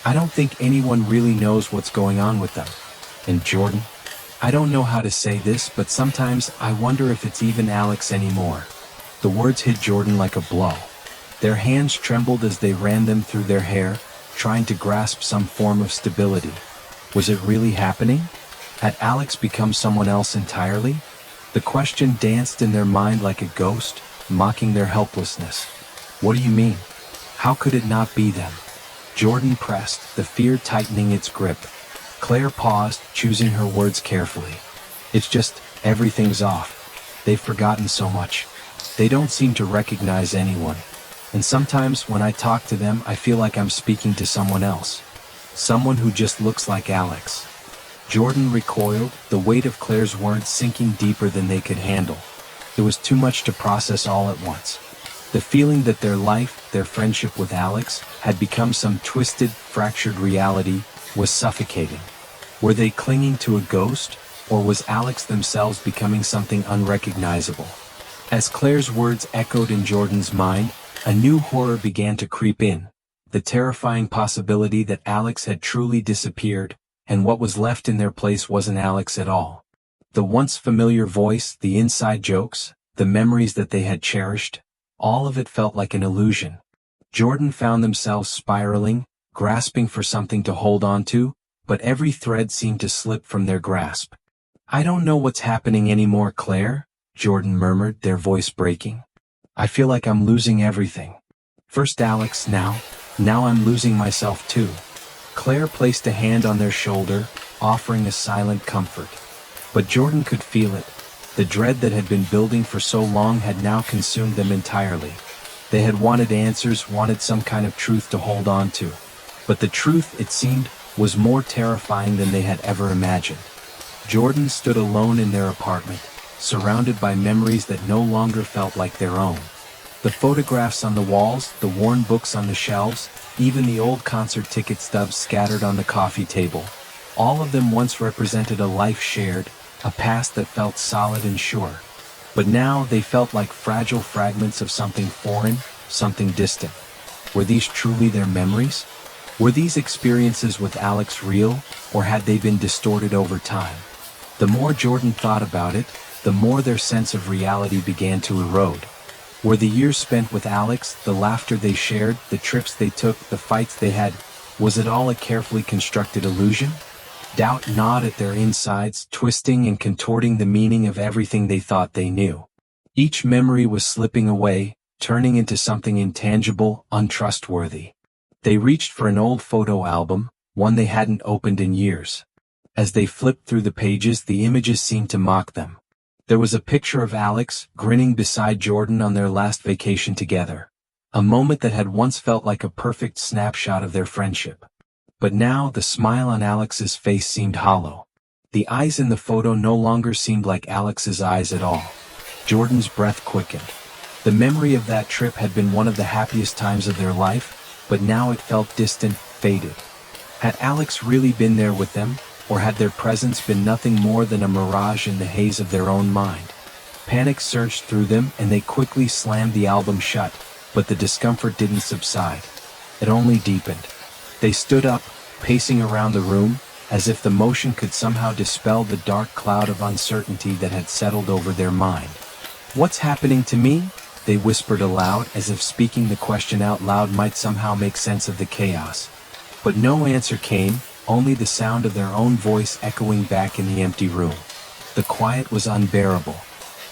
A: I don't think anyone really knows what's going on with them. And Jordan, I don't know how to say this, but sometimes I wonder if it's even Alex anymore." The words hit Jordan like a blow. Their hands trembled as they ran them through their hair, trying to grasp some form of stability. Was it really happening? Had Alex become someone else entirely? The question danced in their mind like a ghost, mocking their helplessness. "What do you mean? How could it not be them?" Jordan pressed, the fear tightening its grip. Claire paused, choosing her words carefully. "It's just, everything's off. They've forgotten so much. They don't seem to recognize anyone. And sometimes when I talk to them, I feel like I'm speaking to someone else. Someone who just looks like Alex." Jordan recoiled, the weight of Claire's words sinking deeper than they could handle. It was too much to process all at once. The feeling that their life, their friendship with Alex, had become some twisted, fractured reality, was suffocating. Were they clinging to a ghost, or was Alex themselves becoming something unrecognizable? As Claire's words echoed in Jordan's mind, a new horror began to creep in. The terrifying possibility that Alex had truly disappeared, and what was left in their place wasn't Alex at all. The once familiar voice, the inside jokes, the memories that they had cherished, all of it felt like an illusion. Jordan found themselves spiraling, grasping for something to hold on to, but every thread seemed to slip from their grasp. "I don't know what's happening anymore, Claire," Jordan murmured, their voice breaking. "I feel like I'm losing everything. First Alex, now I'm losing myself too." Claire placed a hand on their shoulder, offering a silent comfort. But Jordan could feel it. The dread that had been building for so long had now consumed them entirely. They had wanted answers, wanted some kind of truth to hold on to. But the truth, it seemed, was more terrifying than they had ever imagined. Jordan stood alone in their apartment, surrounded by memories that no longer felt like their own. The photographs on the walls, the worn books on the shelves, even the old concert ticket stubs scattered on the coffee table. All of them once represented a life shared, a past that felt solid and sure. But now they felt like fragile fragments of something foreign, something distant. Were these truly their memories? Were these experiences with Alex real, or had they been distorted over time? The more Jordan thought about it, the more their sense of reality began to erode. Were the years spent with Alex, the laughter they shared, the trips they took, the fights they had, was it all a carefully constructed illusion? Doubt gnawed at their insides, twisting and contorting the meaning of everything they thought they knew. Each memory was slipping away, turning into something intangible, untrustworthy. They reached for an old photo album, one they hadn't opened in years. As they flipped through the pages, the images seemed to mock them. There was a picture of Alex, grinning beside Jordan on their last vacation together. A moment that had once felt like a perfect snapshot of their friendship. But now the smile on Alex's face seemed hollow. The eyes in the photo no longer seemed like Alex's eyes at all. Jordan's breath quickened. The memory of that trip had been one of the happiest times of their life, but now it felt distant, faded. Had Alex really been there with them, or had their presence been nothing more than a mirage in the haze of their own mind? Panic surged through them and they quickly slammed the album shut, but the discomfort didn't subside. It only deepened. They stood up, pacing around the room, as if the motion could somehow dispel the dark cloud of uncertainty that had settled over their mind. "What's happening to me?" they whispered aloud, as if speaking the question out loud might somehow make sense of the chaos. But no answer came, only the sound of their own voice echoing back in the empty room. The quiet was unbearable.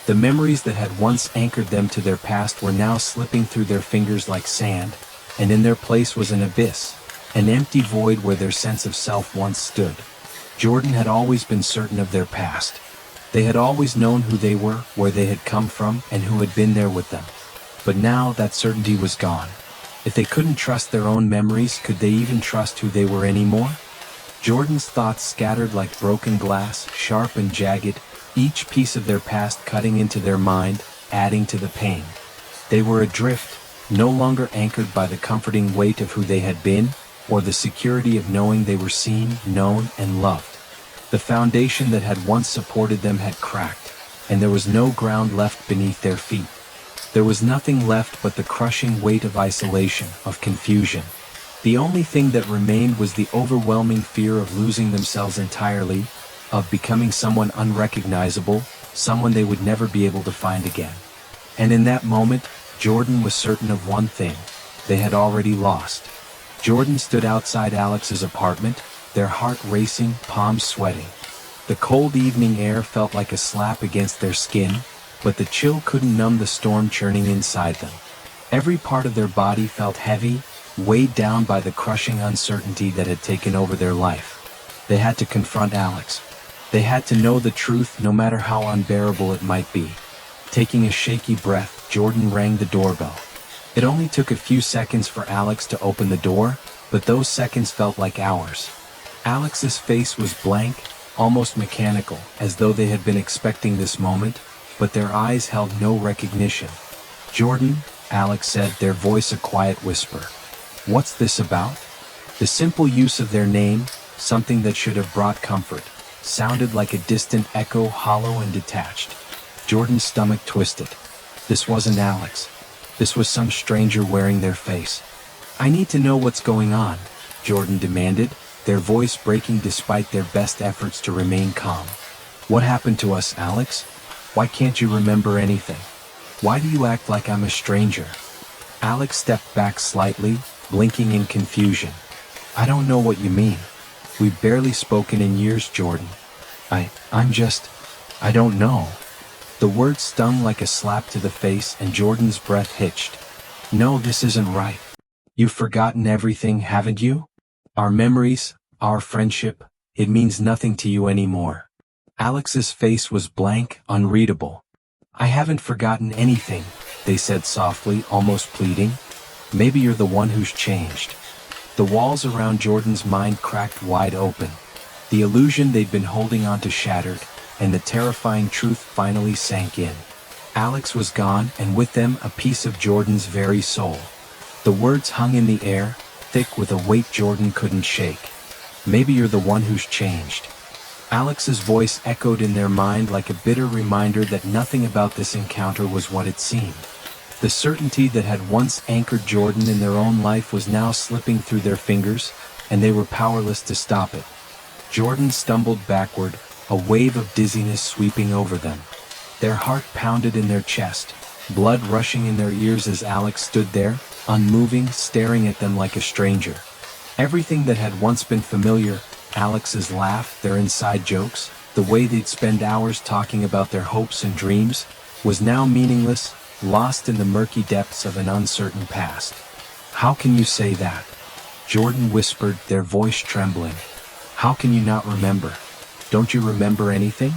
A: The memories that had once anchored them to their past were now slipping through their fingers like sand, and in their place was an abyss, an empty void where their sense of self once stood. Jordan had always been certain of their past. They had always known who they were, where they had come from, and who had been there with them. But now that certainty was gone. If they couldn't trust their own memories, could they even trust who they were anymore? Jordan's thoughts scattered like broken glass, sharp and jagged, each piece of their past cutting into their mind, adding to the pain. They were adrift, no longer anchored by the comforting weight of who they had been, or the security of knowing they were seen, known, and loved. The foundation that had once supported them had cracked, and there was no ground left beneath their feet. There was nothing left but the crushing weight of isolation, of confusion. The only thing that remained was the overwhelming fear of losing themselves entirely, of becoming someone unrecognizable, someone they would never be able to find again. And in that moment, Jordan was certain of one thing: they had already lost. Jordan stood outside Alex's apartment, their heart racing, palms sweating. The cold evening air felt like a slap against their skin, but the chill couldn't numb the storm churning inside them. Every part of their body felt heavy, weighed down by the crushing uncertainty that had taken over their life. They had to confront Alex. They had to know the truth, no matter how unbearable it might be. Taking a shaky breath, Jordan rang the doorbell. It only took a few seconds for Alex to open the door, but those seconds felt like hours. Alex's face was blank, almost mechanical, as though they had been expecting this moment, but their eyes held no recognition. "Jordan," Alex said, their voice a quiet whisper. "What's this about?" The simple use of their name, something that should have brought comfort, sounded like a distant echo, hollow and detached. Jordan's stomach twisted. This wasn't Alex. This was some stranger wearing their face. "I need to know what's going on," Jordan demanded, their voice breaking despite their best efforts to remain calm. "What happened to us, Alex? Why can't you remember anything? Why do you act like I'm a stranger?" Alex stepped back slightly, blinking in confusion. "I don't know what you mean. We've barely spoken in years, Jordan. I don't know." The words stung like a slap to the face and Jordan's breath hitched. "No, this isn't right. You've forgotten everything, haven't you? Our memories, our friendship, it means nothing to you anymore." Alex's face was blank, unreadable. I haven't forgotten anything, they said softly, almost pleading. Maybe you're the one who's changed. The walls around Jordan's mind cracked wide open. The illusion they'd been holding on to shattered, and the terrifying truth finally sank in. Alex was gone, and with them a piece of Jordan's very soul. The words hung in the air, thick with a weight Jordan couldn't shake. Maybe you're the one who's changed. Alex's voice echoed in their mind like a bitter reminder that nothing about this encounter was what it seemed. The certainty that had once anchored Jordan in their own life was now slipping through their fingers, and they were powerless to stop it. Jordan stumbled backward, a wave of dizziness sweeping over them. Their heart pounded in their chest, blood rushing in their ears as Alex stood there, unmoving, staring at them like a stranger. Everything that had once been familiar, Alex's laugh, their inside jokes, the way they'd spend hours talking about their hopes and dreams, was now meaningless, lost in the murky depths of an uncertain past. How can you say that? Jordan whispered, their voice trembling. How can you not remember? Don't you remember anything?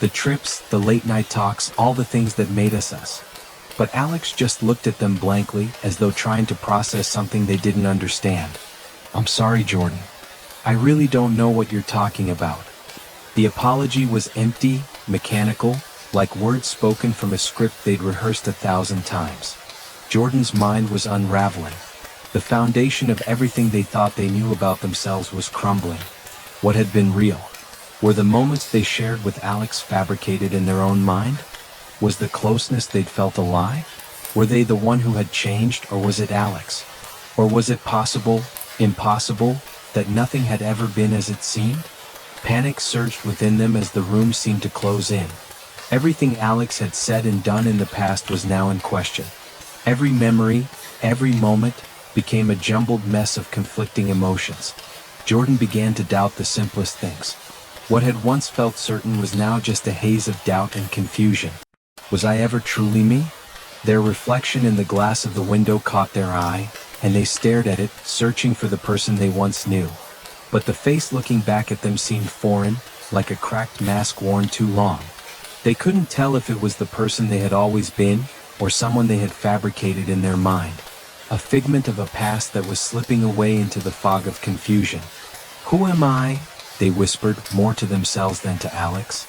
A: The trips, the late-night talks, all the things that made us us. But Alex just looked at them blankly, as though trying to process something they didn't understand. I'm sorry, Jordan. I really don't know what you're talking about. The apology was empty, mechanical, like words spoken from a script they'd rehearsed 1,000 times. Jordan's mind was unraveling. The foundation of everything they thought they knew about themselves was crumbling. What had been real? Were the moments they shared with Alex fabricated in their own mind? Was the closeness they'd felt a lie? Were they the one who had changed, or was it Alex? Or was it possible, impossible, that nothing had ever been as it seemed? Panic surged within them as the room seemed to close in. Everything Alex had said and done in the past was now in question. Every memory, every moment, became a jumbled mess of conflicting emotions. Jordan began to doubt the simplest things. What had once felt certain was now just a haze of doubt and confusion. Was I ever truly me? Their reflection in the glass of the window caught their eye, and they stared at it, searching for the person they once knew. But the face looking back at them seemed foreign, like a cracked mask worn too long. They couldn't tell if it was the person they had always been, or someone they had fabricated in their mind. A figment of a past that was slipping away into the fog of confusion. Who am I? They whispered, more to themselves than to Alex.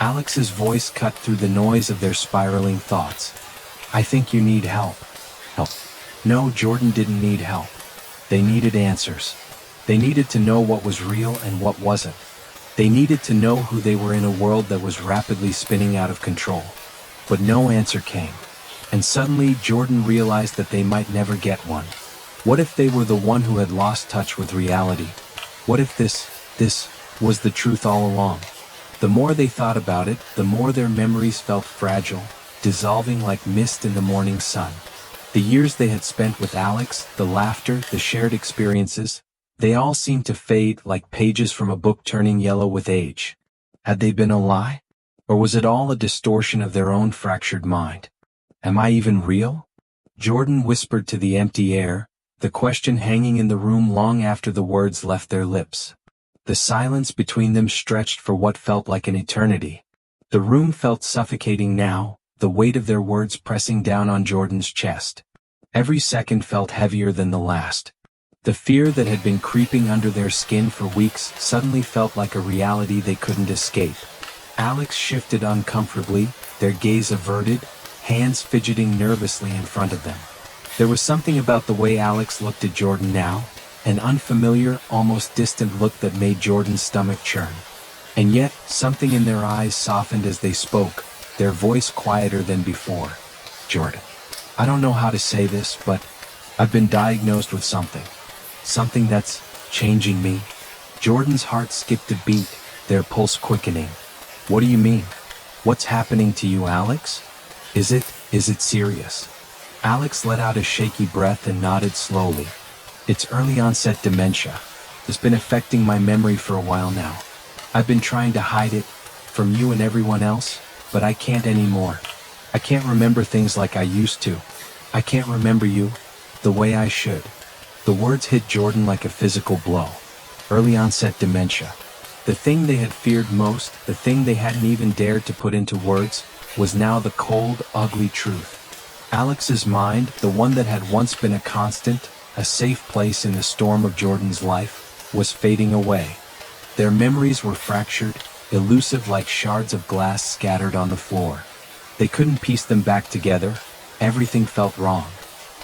A: Alex's voice cut through the noise of their spiraling thoughts. I think you need help. Help. No, Jordan didn't need help. They needed answers. They needed to know what was real and what wasn't. They needed to know who they were in a world that was rapidly spinning out of control. But no answer came. And suddenly Jordan realized that they might never get one. What if they were the one who had lost touch with reality? What if this was the truth all along? The more they thought about it, the more their memories felt fragile, dissolving like mist in the morning sun. The years they had spent with Alex, the laughter, the shared experiences, they all seemed to fade like pages from a book turning yellow with age. Had they been a lie? Or was it all a distortion of their own fractured mind? Am I even real? Jordan whispered to the empty air, the question hanging in the room long after the words left their lips. The silence between them stretched for what felt like an eternity. The room felt suffocating now, the weight of their words pressing down on Jordan's chest. Every second felt heavier than the last. The fear that had been creeping under their skin for weeks suddenly felt like a reality they couldn't escape. Alex shifted uncomfortably, their gaze averted, hands fidgeting nervously in front of them. There was something about the way Alex looked at Jordan now, an unfamiliar, almost distant look that made Jordan's stomach churn. And yet, something in their eyes softened as they spoke, their voice quieter than before. Jordan, I don't know how to say this, but I've been diagnosed with something. Something that's changing me. Jordan's heart skipped a beat, their pulse quickening. What do you mean? What's happening to you, Alex? Is it serious? Alex let out a shaky breath and nodded slowly. It's early onset dementia. It's been affecting my memory for a while now. I've been trying to hide it from you and everyone else, but I can't anymore. I can't remember things like I used to. I can't remember you the way I should. The words hit Jordan like a physical blow. Early onset dementia. The thing they had feared most, the thing they hadn't even dared to put into words, was now the cold, ugly truth. Alex's mind, the one that had once been a constant, a safe place in the storm of Jordan's life, was fading away. Their memories were fractured, elusive like shards of glass scattered on the floor. They couldn't piece them back together. Everything felt wrong.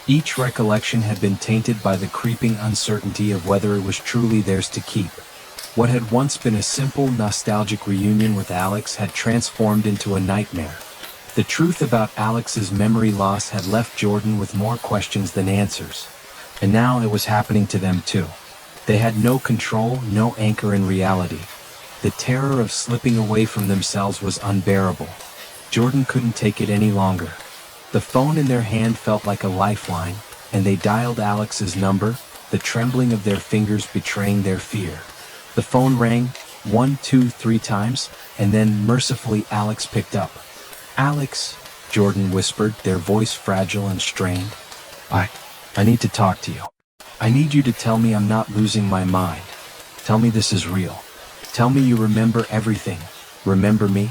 A: Each recollection had been tainted by the creeping uncertainty of whether it was truly theirs to keep. What had once been a simple, nostalgic reunion with Alex had transformed into a nightmare. The truth about Alex's memory loss had left Jordan with more questions than answers. And now it was happening to them too. They had no control, no anchor in reality. The terror of slipping away from themselves was unbearable. Jordan couldn't take it any longer. The phone in their hand felt like a lifeline, and they dialed Alex's number, the trembling of their fingers betraying their fear. The phone rang, 1, 2, 3 times, and then mercifully Alex picked up. "Alex," Jordan whispered, their voice fragile and strained. I need to talk to you. I need you to tell me I'm not losing my mind. Tell me this is real. Tell me you remember everything. Remember me?"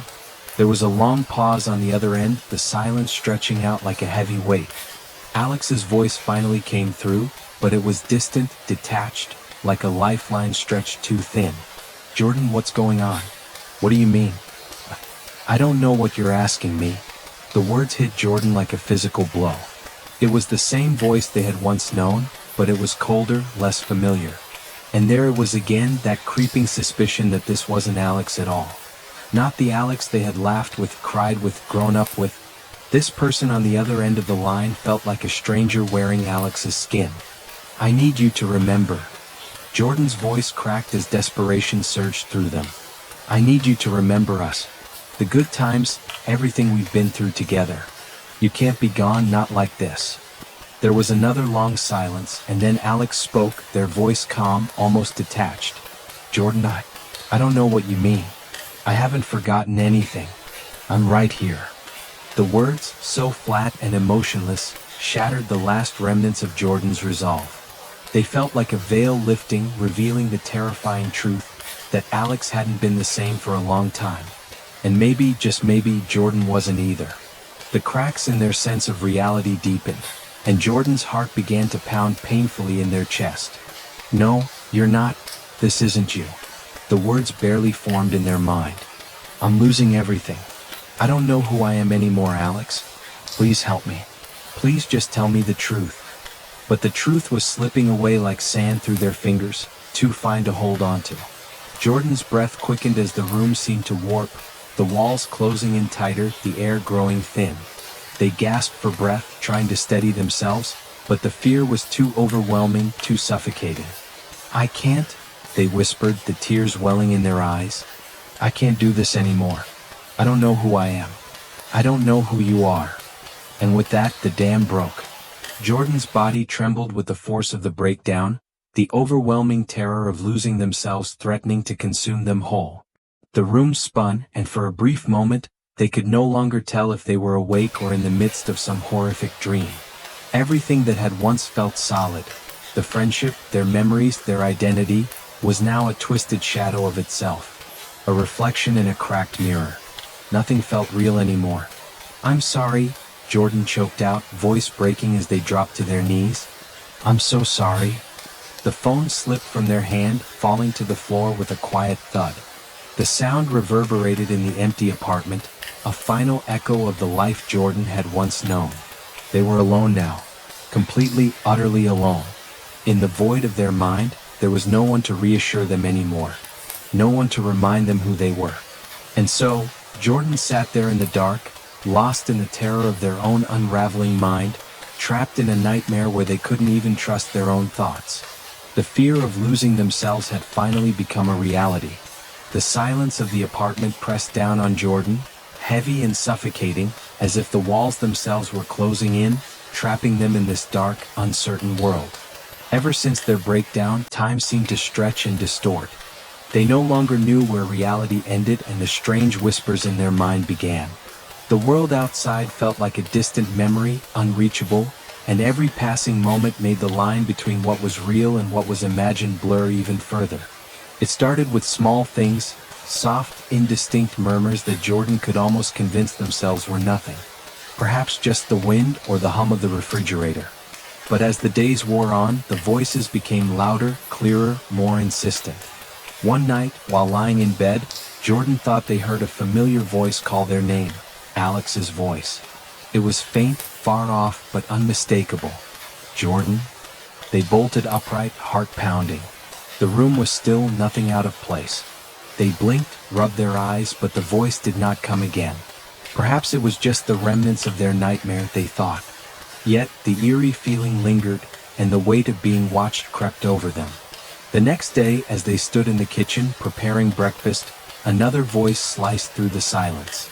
A: There was a long pause on the other end, the silence stretching out like a heavy weight. Alex's voice finally came through, but it was distant, detached, like a lifeline stretched too thin. "Jordan, what's going on? What do you mean?" "I don't know what you're asking me." The words hit Jordan like a physical blow. It was the same voice they had once known, but it was colder, less familiar. And there it was again, that creeping suspicion that this wasn't Alex at all. Not the Alex they had laughed with, cried with, grown up with. This person on the other end of the line felt like a stranger wearing Alex's skin. "I need you to remember." Jordan's voice cracked as desperation surged through them. "I need you to remember us. The good times, everything we've been through together. You can't be gone, not like this." There was another long silence, and then Alex spoke, their voice calm, almost detached. "Jordan, I don't know what you mean. I haven't forgotten anything. I'm right here." The words, so flat and emotionless, shattered the last remnants of Jordan's resolve. They felt like a veil lifting, revealing the terrifying truth that Alex hadn't been the same for a long time. And maybe, just maybe, Jordan wasn't either. The cracks in their sense of reality deepened, and Jordan's heart began to pound painfully in their chest. "No, you're not. This isn't you." The words barely formed in their mind. "I'm losing everything. I don't know who I am anymore, Alex. Please help me. Please just tell me the truth." But the truth was slipping away like sand through their fingers, too fine to hold on to. Jordan's breath quickened as the room seemed to warp, the walls closing in tighter, the air growing thin. They gasped for breath, trying to steady themselves, but the fear was too overwhelming, too suffocating. "I can't," they whispered, the tears welling in their eyes. "I can't do this anymore. I don't know who I am. I don't know who you are." And with that, the dam broke. Jordan's body trembled with the force of the breakdown, the overwhelming terror of losing themselves threatening to consume them whole. The room spun, and for a brief moment, they could no longer tell if they were awake or in the midst of some horrific dream. Everything that had once felt solid, the friendship, their memories, their identity, was now a twisted shadow of itself. A reflection in a cracked mirror. Nothing felt real anymore. "I'm sorry," Jordan choked out, voice breaking as they dropped to their knees. "I'm so sorry." The phone slipped from their hand, falling to the floor with a quiet thud. The sound reverberated in the empty apartment, a final echo of the life Jordan had once known. They were alone now. Completely, utterly alone. In the void of their mind, there was no one to reassure them anymore. No one to remind them who they were. And so, Jordan sat there in the dark, lost in the terror of their own unraveling mind, trapped in a nightmare where they couldn't even trust their own thoughts. The fear of losing themselves had finally become a reality. The silence of the apartment pressed down on Jordan, heavy and suffocating, as if the walls themselves were closing in, trapping them in this dark, uncertain world. Ever since their breakdown, time seemed to stretch and distort. They no longer knew where reality ended and the strange whispers in their mind began. The world outside felt like a distant memory, unreachable, and every passing moment made the line between what was real and what was imagined blur even further. It started with small things, soft, indistinct murmurs that Jordan could almost convince themselves were nothing. Perhaps just the wind or the hum of the refrigerator. But as the days wore on, the voices became louder, clearer, more insistent. One night, while lying in bed, Jordan thought they heard a familiar voice call their name, Alex's voice. It was faint, far off, but unmistakable. Jordan? They bolted upright, heart pounding. The room was still, nothing out of place. They blinked, rubbed their eyes, but the voice did not come again. Perhaps it was just the remnants of their nightmare, they thought. Yet, the eerie feeling lingered, and the weight of being watched crept over them. The next day, as they stood in the kitchen, preparing breakfast, another voice sliced through the silence.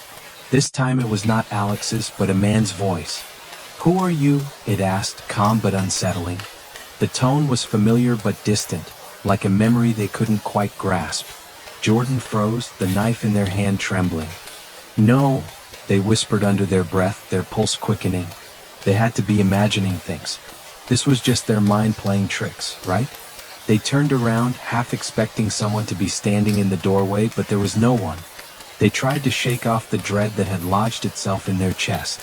A: This time it was not Alex's, but a man's voice. "Who are you?" it asked, calm but unsettling. The tone was familiar but distant, like a memory they couldn't quite grasp. Jordan froze, the knife in their hand trembling. "No," they whispered under their breath, their pulse quickening. They had to be imagining things. This was just their mind playing tricks, right? They turned around, half expecting someone to be standing in the doorway, but there was no one. They tried to shake off the dread that had lodged itself in their chest.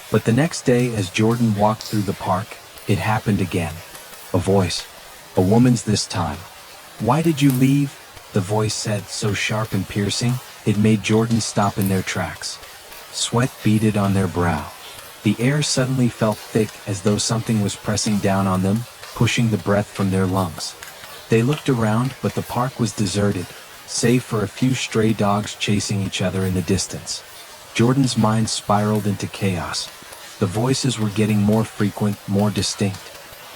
A: But the next day, as Jordan walked through the park, it happened again. A voice. A woman's this time. "Why did you leave?" the voice said, so sharp and piercing, it made Jordan stop in their tracks. Sweat beaded on their brow. The air suddenly felt thick, as though something was pressing down on them, pushing the breath from their lungs. They looked around, but the park was deserted, save for a few stray dogs chasing each other in the distance. Jordan's mind spiraled into chaos. The voices were getting more frequent, more distinct.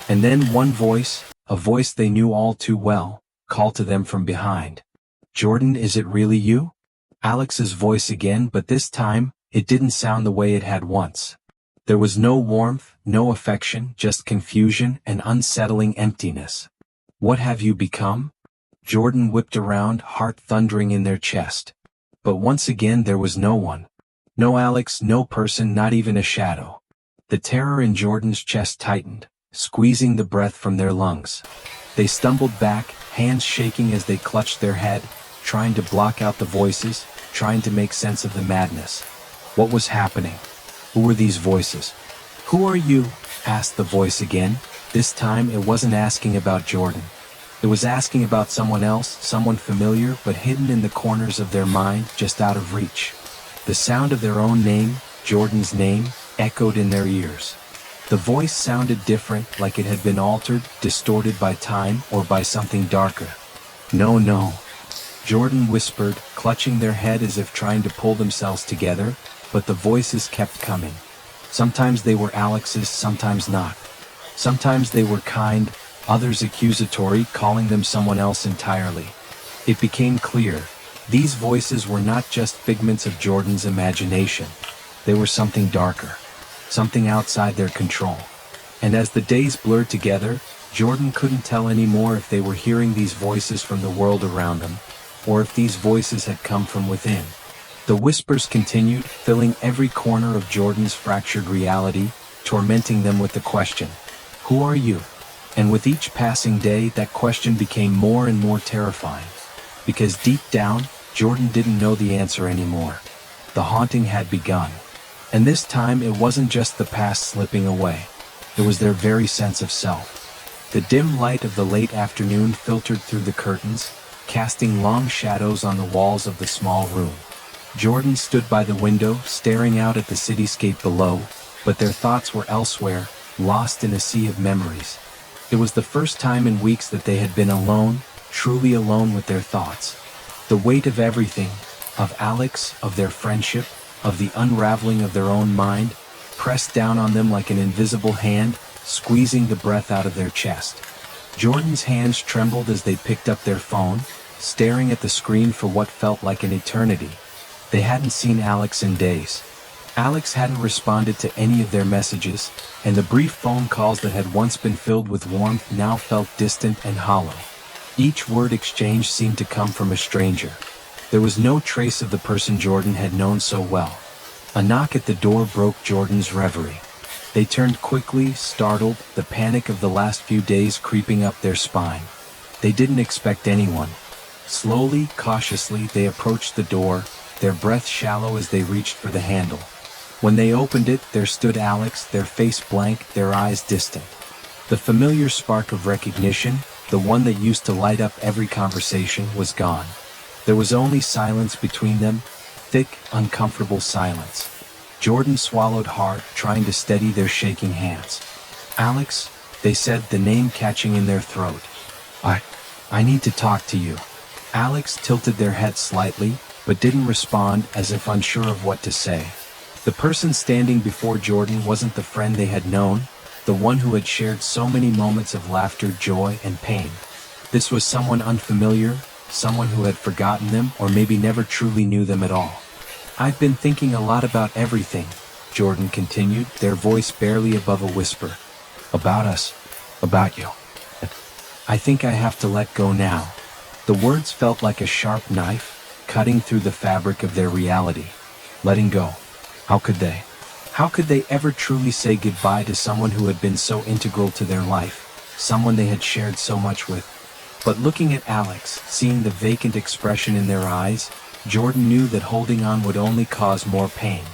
A: And then one voice, a voice they knew all too well, called to them from behind. "Jordan, is it really you?" Alex's voice again, but this time, it didn't sound the way it had once. There was no warmth, no affection, just confusion and unsettling emptiness. "What have you become?" Jordan whipped around, heart thundering in their chest. But once again there was no one. No Alex, no person, not even a shadow. The terror in Jordan's chest tightened, squeezing the breath from their lungs. They stumbled back, hands shaking as they clutched their head, trying to block out the voices, trying to make sense of the madness. What was happening? Who were these voices? "Who are you?" asked the voice again. This time it wasn't asking about Jordan. It was asking about someone else, someone familiar but hidden in the corners of their mind, just out of reach. The sound of their own name, Jordan's name, echoed in their ears. The voice sounded different, like it had been altered, distorted by time, or by something darker. "No, no," Jordan whispered, clutching their head as if trying to pull themselves together, but the voices kept coming. Sometimes they were Alex's, sometimes not. Sometimes they were kind, others accusatory, calling them someone else entirely. It became clear, these voices were not just figments of Jordan's imagination. They were something darker, something outside their control. And as the days blurred together, Jordan couldn't tell anymore if they were hearing these voices from the world around them, or if these voices had come from within. The whispers continued, filling every corner of Jordan's fractured reality, tormenting them with the question, "Who are you?" And with each passing day, that question became more and more terrifying. Because deep down, Jordan didn't know the answer anymore. The haunting had begun. And this time it wasn't just the past slipping away. It was their very sense of self. The dim light of the late afternoon filtered through the curtains, casting long shadows on the walls of the small room. Jordan stood by the window, staring out at the cityscape below, but their thoughts were elsewhere, lost in a sea of memories. It was the first time in weeks that they had been alone, truly alone with their thoughts. The weight of everything, of Alex, of their friendship, of the unraveling of their own mind, pressed down on them like an invisible hand, squeezing the breath out of their chest. Jordan's hands trembled as they picked up their phone, staring at the screen for what felt like an eternity. They hadn't seen Alex in days. Alex hadn't responded to any of their messages, and the brief phone calls that had once been filled with warmth now felt distant and hollow. Each word exchange seemed to come from a stranger. There was no trace of the person Jordan had known so well. A knock at the door broke Jordan's reverie. They turned quickly, startled, the panic of the last few days creeping up their spine. They didn't expect anyone. Slowly, cautiously, they approached the door, their breath shallow as they reached for the handle. When they opened it, there stood Alex, their face blank, their eyes distant. The familiar spark of recognition, the one that used to light up every conversation, was gone. There was only silence between them, thick, uncomfortable silence. Jordan swallowed hard, trying to steady their shaking hands. "Alex," they said, the name catching in their throat. I need to talk to you." Alex tilted their head slightly, but didn't respond, as if unsure of what to say. The person standing before Jordan wasn't the friend they had known, the one who had shared so many moments of laughter, joy, and pain. This was someone unfamiliar, someone who had forgotten them or maybe never truly knew them at all. "I've been thinking a lot about everything," Jordan continued, their voice barely above a whisper. "About us. About you. I think I have to let go now." The words felt like a sharp knife, cutting through the fabric of their reality. Letting go. How could they? How could they ever truly say goodbye to someone who had been so integral to their life, someone they had shared so much with? But looking at Alex, seeing the vacant expression in their eyes, Jordan knew that holding on would only cause more pain.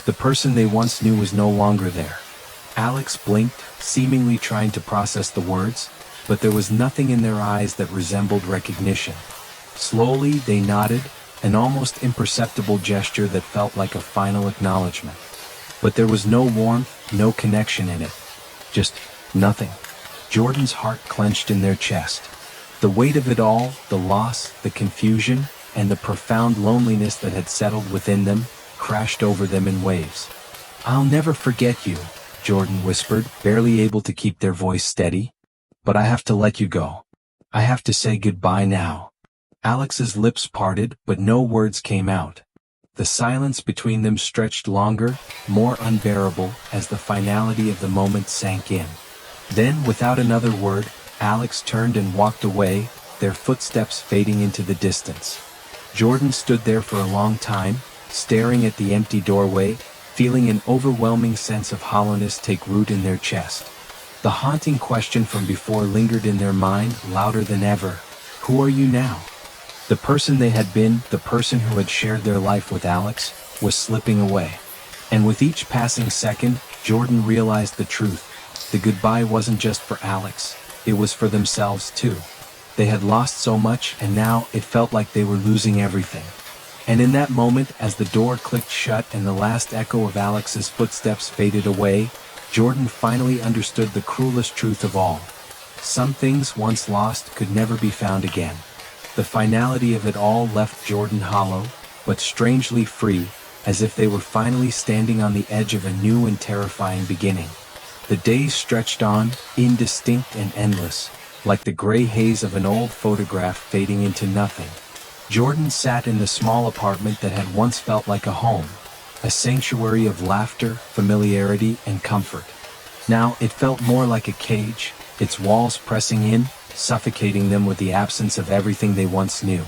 A: The person they once knew was no longer there. Alex blinked, seemingly trying to process the words, but there was nothing in their eyes that resembled recognition. Slowly, they nodded, an almost imperceptible gesture that felt like a final acknowledgement. But there was no warmth, no connection in it. Just nothing. Jordan's heart clenched in their chest. The weight of it all, the loss, the confusion, and the profound loneliness that had settled within them, crashed over them in waves. "I'll never forget you," Jordan whispered, barely able to keep their voice steady. "But I have to let you go. I have to say goodbye now." Alex's lips parted, but no words came out. The silence between them stretched longer, more unbearable, as the finality of the moment sank in. Then, without another word, Alex turned and walked away, their footsteps fading into the distance. Jordan stood there for a long time, staring at the empty doorway, feeling an overwhelming sense of hollowness take root in their chest. The haunting question from before lingered in their mind, louder than ever. Who are you now? The person they had been, the person who had shared their life with Alex, was slipping away. And with each passing second, Jordan realized the truth. The goodbye wasn't just for Alex, it was for themselves too. They had lost so much, and now it felt like they were losing everything. And in that moment, as the door clicked shut and the last echo of Alex's footsteps faded away, Jordan finally understood the cruelest truth of all. Some things once lost could never be found again. The finality of it all left Jordan hollow, but strangely free, as if they were finally standing on the edge of a new and terrifying beginning. The days stretched on, indistinct and endless, like the gray haze of an old photograph fading into nothing. Jordan sat in the small apartment that had once felt like a home, a sanctuary of laughter, familiarity, and comfort. Now it felt more like a cage, its walls pressing in, suffocating them with the absence of everything they once knew.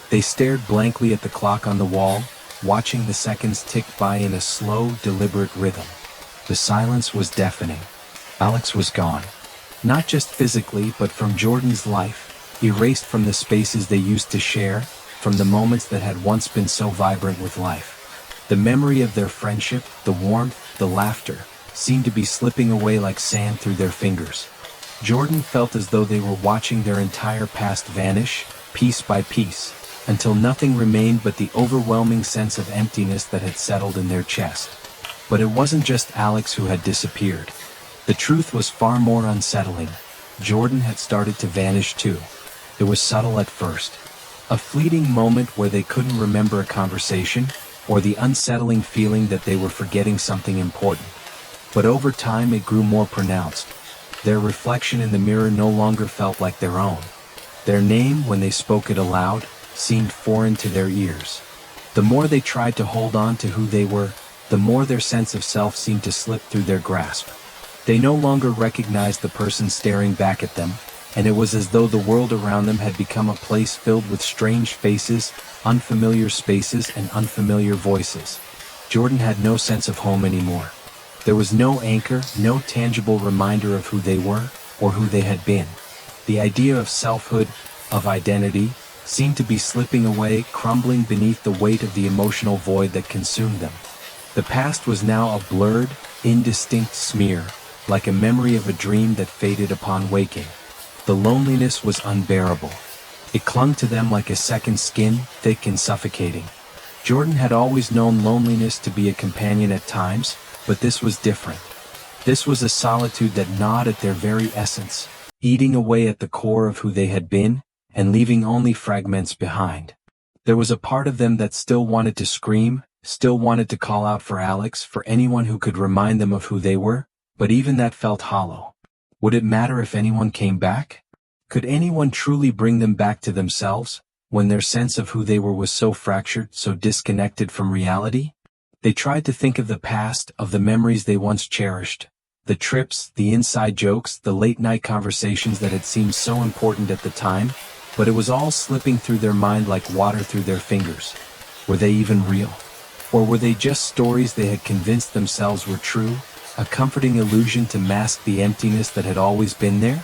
A: They stared blankly at the clock on the wall, watching the seconds tick by in a slow, deliberate rhythm. The silence was deafening. Alex was gone. Not just physically, but from Jordan's life, erased from the spaces they used to share, from the moments that had once been so vibrant with life. The memory of their friendship, the warmth, the laughter, seemed to be slipping away like sand through their fingers. Jordan felt as though they were watching their entire past vanish, piece by piece, until nothing remained but the overwhelming sense of emptiness that had settled in their chest. But it wasn't just Alex who had disappeared. The truth was far more unsettling. Jordan had started to vanish too. It was subtle at first. A fleeting moment where they couldn't remember a conversation, or the unsettling feeling that they were forgetting something important. But over time it grew more pronounced. Their reflection in the mirror no longer felt like their own. Their name, when they spoke it aloud, seemed foreign to their ears. The more they tried to hold on to who they were, the more their sense of self seemed to slip through their grasp. They no longer recognized the person staring back at them, and it was as though the world around them had become a place filled with strange faces, unfamiliar spaces, and unfamiliar voices. Jordan had no sense of home anymore. There was no anchor, no tangible reminder of who they were, or who they had been. The idea of selfhood, of identity, seemed to be slipping away, crumbling beneath the weight of the emotional void that consumed them. The past was now a blurred, indistinct smear, like a memory of a dream that faded upon waking. The loneliness was unbearable. It clung to them like a second skin, thick and suffocating. Jordan had always known loneliness to be a companion at times, but this was different. This was a solitude that gnawed at their very essence, eating away at the core of who they had been, and leaving only fragments behind. There was a part of them that still wanted to scream, still wanted to call out for Alex, for anyone who could remind them of who they were, but even that felt hollow. Would it matter if anyone came back? Could anyone truly bring them back to themselves, when their sense of who they were was so fractured, so disconnected from reality? They tried to think of the past, of the memories they once cherished, the trips, the inside jokes, the late-night conversations that had seemed so important at the time, but it was all slipping through their mind like water through their fingers. Were they even real? Or were they just stories they had convinced themselves were true, a comforting illusion to mask the emptiness that had always been there?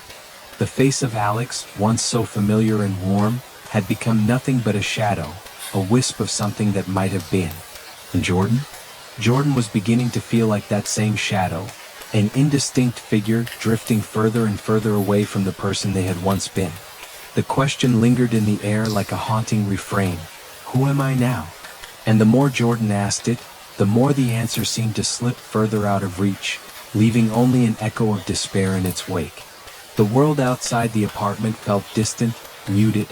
A: The face of Alex, once so familiar and warm, had become nothing but a shadow, a wisp of something that might have been. And Jordan? Jordan was beginning to feel like that same shadow, an indistinct figure drifting further and further away from the person they had once been. The question lingered in the air like a haunting refrain. Who am I now? And the more Jordan asked it, the more the answer seemed to slip further out of reach, leaving only an echo of despair in its wake. The world outside the apartment felt distant, muted,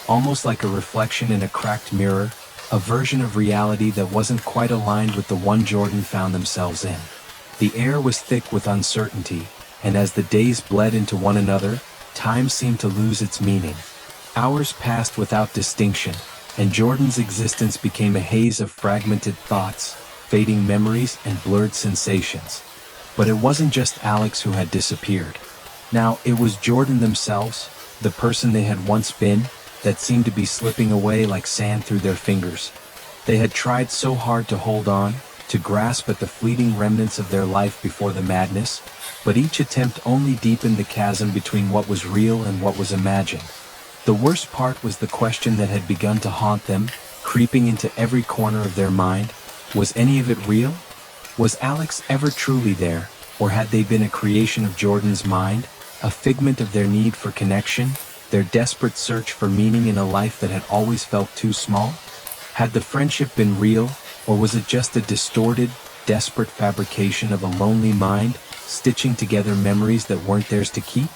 A: almost like a reflection in a cracked mirror, a version of reality that wasn't quite aligned with the one Jordan found themselves in. The air was thick with uncertainty, and as the days bled into one another, time seemed to lose its meaning. Hours passed without distinction, and Jordan's existence became a haze of fragmented thoughts, fading memories and blurred sensations. But it wasn't just Alex who had disappeared. Now it was Jordan themselves, the person they had once been, that seemed to be slipping away like sand through their fingers. They had tried so hard to hold on, to grasp at the fleeting remnants of their life before the madness, but each attempt only deepened the chasm between what was real and what was imagined. The worst part was the question that had begun to haunt them, creeping into every corner of their mind. Was any of it real? Was Alex ever truly there, or had they been a creation of Jordan's mind, a figment of their need for connection, their desperate search for meaning in a life that had always felt too small? Had the friendship been real, or was it just a distorted, desperate fabrication of a lonely mind, stitching together memories that weren't theirs to keep?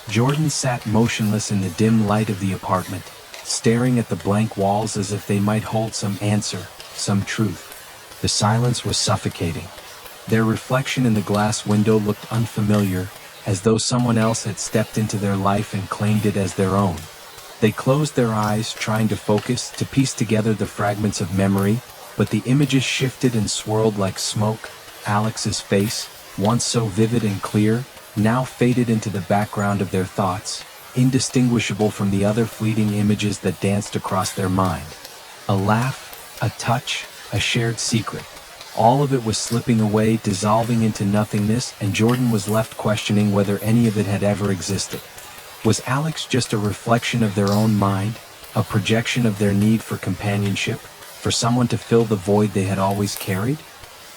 A: Jordan sat motionless in the dim light of the apartment, staring at the blank walls as if they might hold some answer, some truth. The silence was suffocating. Their reflection in the glass window looked unfamiliar, as though someone else had stepped into their life and claimed it as their own. They closed their eyes, trying to focus, to piece together the fragments of memory, but the images shifted and swirled like smoke. Alex's face, once so vivid and clear, now faded into the background of their thoughts, indistinguishable from the other fleeting images that danced across their mind. A laugh, a touch, a shared secret. All of it was slipping away, dissolving into nothingness, and Jordan was left questioning whether any of it had ever existed. Was Alex just a reflection of their own mind, a projection of their need for companionship, for someone to fill the void they had always carried?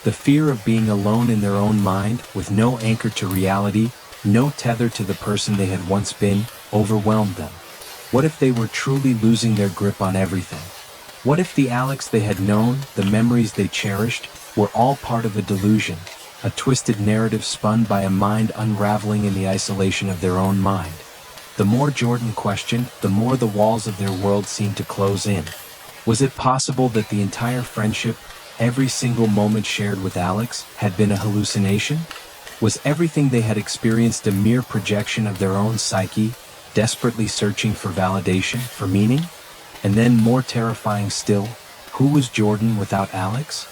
A: The fear of being alone in their own mind, with no anchor to reality, no tether to the person they had once been, overwhelmed them. What if they were truly losing their grip on everything? What if the Alex they had known, the memories they cherished, were all part of a delusion, a twisted narrative spun by a mind unraveling in the isolation of their own mind? The more Jordan questioned, the more the walls of their world seemed to close in. Was it possible that the entire friendship, every single moment shared with Alex, had been a hallucination? Was everything they had experienced a mere projection of their own psyche, desperately searching for validation, for meaning? And then, more terrifying still, who was Jordan without Alex?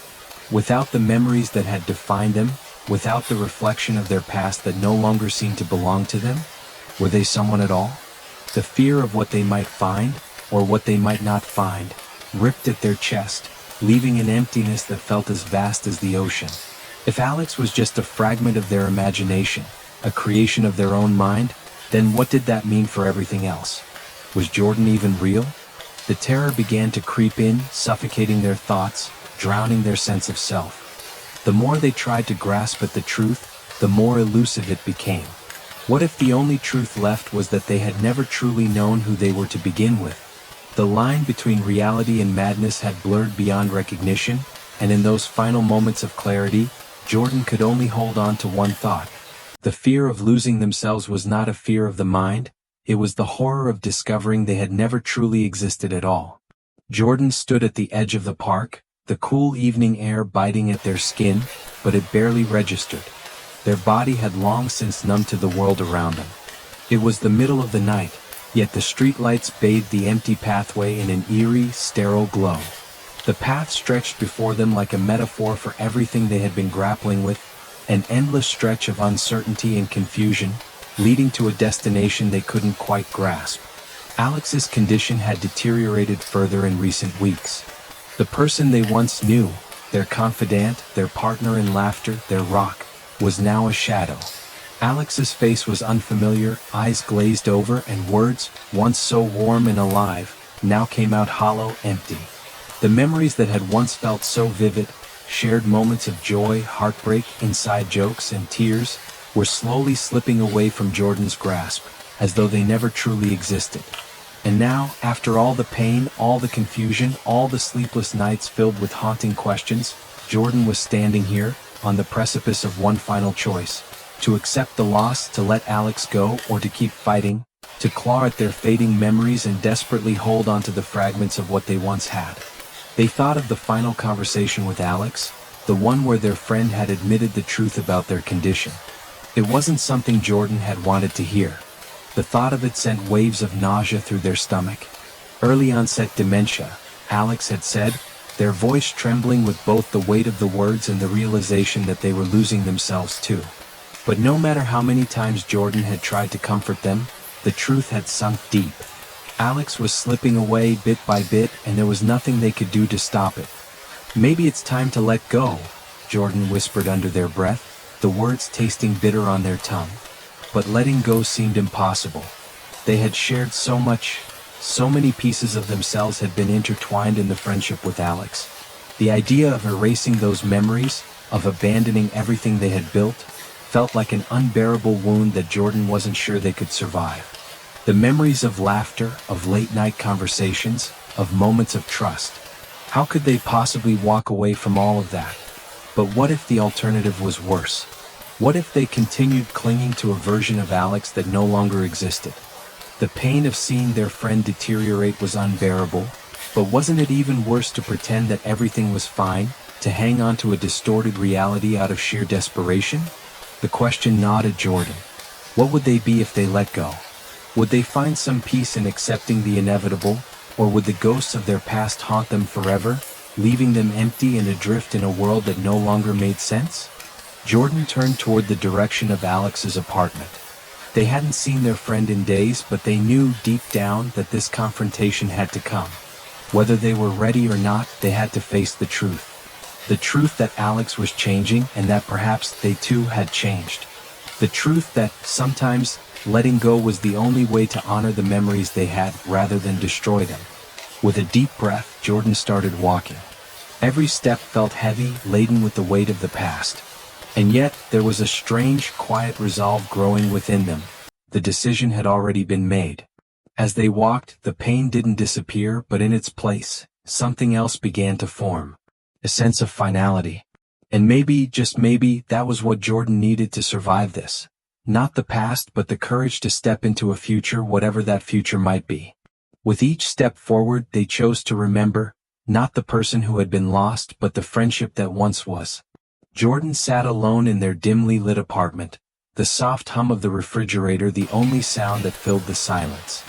A: Without the memories that had defined them, without the reflection of their past that no longer seemed to belong to them? Were they someone at all? The fear of what they might find, or what they might not find, ripped at their chest, leaving an emptiness that felt as vast as the ocean. If Alex was just a fragment of their imagination, a creation of their own mind, then what did that mean for everything else? Was Jordan even real? The terror began to creep in, suffocating their thoughts, drowning their sense of self. The more they tried to grasp at the truth, the more elusive it became. What if the only truth left was that they had never truly known who they were to begin with? The line between reality and madness had blurred beyond recognition, and in those final moments of clarity, Jordan could only hold on to one thought. The fear of losing themselves was not a fear of the mind, it was the horror of discovering they had never truly existed at all. Jordan stood at the edge of the park, the cool evening air biting at their skin, but it barely registered. Their body had long since numbed to the world around them. It was the middle of the night, yet the streetlights bathed the empty pathway in an eerie, sterile glow. The path stretched before them like a metaphor for everything they had been grappling with, an endless stretch of uncertainty and confusion, leading to a destination they couldn't quite grasp. Alex's condition had deteriorated further in recent weeks. The person they once knew, their confidant, their partner in laughter, their rock, was now a shadow. Alex's face was unfamiliar, eyes glazed over, and words, once so warm and alive, now came out hollow, empty. The memories that had once felt so vivid, shared moments of joy, heartbreak, inside jokes, and tears, were slowly slipping away from Jordan's grasp, as though they never truly existed. And now, after all the pain, all the confusion, all the sleepless nights filled with haunting questions, Jordan was standing here, on the precipice of one final choice: to accept the loss, to let Alex go, or to keep fighting, to claw at their fading memories and desperately hold on to the fragments of what they once had. They thought of the final conversation with Alex, the one where their friend had admitted the truth about their condition. It wasn't something Jordan had wanted to hear. The thought of it sent waves of nausea through their stomach. Early onset dementia, Alex had said, their voice trembling with both the weight of the words and the realization that they were losing themselves too. But no matter how many times Jordan had tried to comfort them, the truth had sunk deep. Alex was slipping away bit by bit, and there was nothing they could do to stop it. "Maybe it's time to let go," Jordan whispered under their breath, the words tasting bitter on their tongue. But letting go seemed impossible. They had shared so much, so many pieces of themselves had been intertwined in the friendship with Alex. The idea of erasing those memories, of abandoning everything they had built, felt like an unbearable wound that Jordan wasn't sure they could survive. The memories of laughter, of late-night conversations, of moments of trust. How could they possibly walk away from all of that? But what if the alternative was worse? What if they continued clinging to a version of Alex that no longer existed? The pain of seeing their friend deteriorate was unbearable, but wasn't it even worse to pretend that everything was fine, to hang on to a distorted reality out of sheer desperation? The question gnawed at Jordan. What would they be if they let go? Would they find some peace in accepting the inevitable, or would the ghosts of their past haunt them forever, leaving them empty and adrift in a world that no longer made sense? Jordan turned toward the direction of Alex's apartment. They hadn't seen their friend in days, but they knew deep down that this confrontation had to come. Whether they were ready or not, they had to face the truth. The truth that Alex was changing, and that perhaps they too had changed. The truth that, sometimes, letting go was the only way to honor the memories they had, rather than destroy them. With a deep breath, Jordan started walking. Every step felt heavy, laden with the weight of the past. And yet, there was a strange, quiet resolve growing within them. The decision had already been made. As they walked, the pain didn't disappear, but in its place, something else began to form. A sense of finality. And maybe, just maybe, that was what Jordan needed to survive this. Not the past, but the courage to step into a future, whatever that future might be. With each step forward, they chose to remember, not the person who had been lost, but the friendship that once was. Jordan sat alone in their dimly lit apartment, the soft hum of the refrigerator the only sound that filled the silence.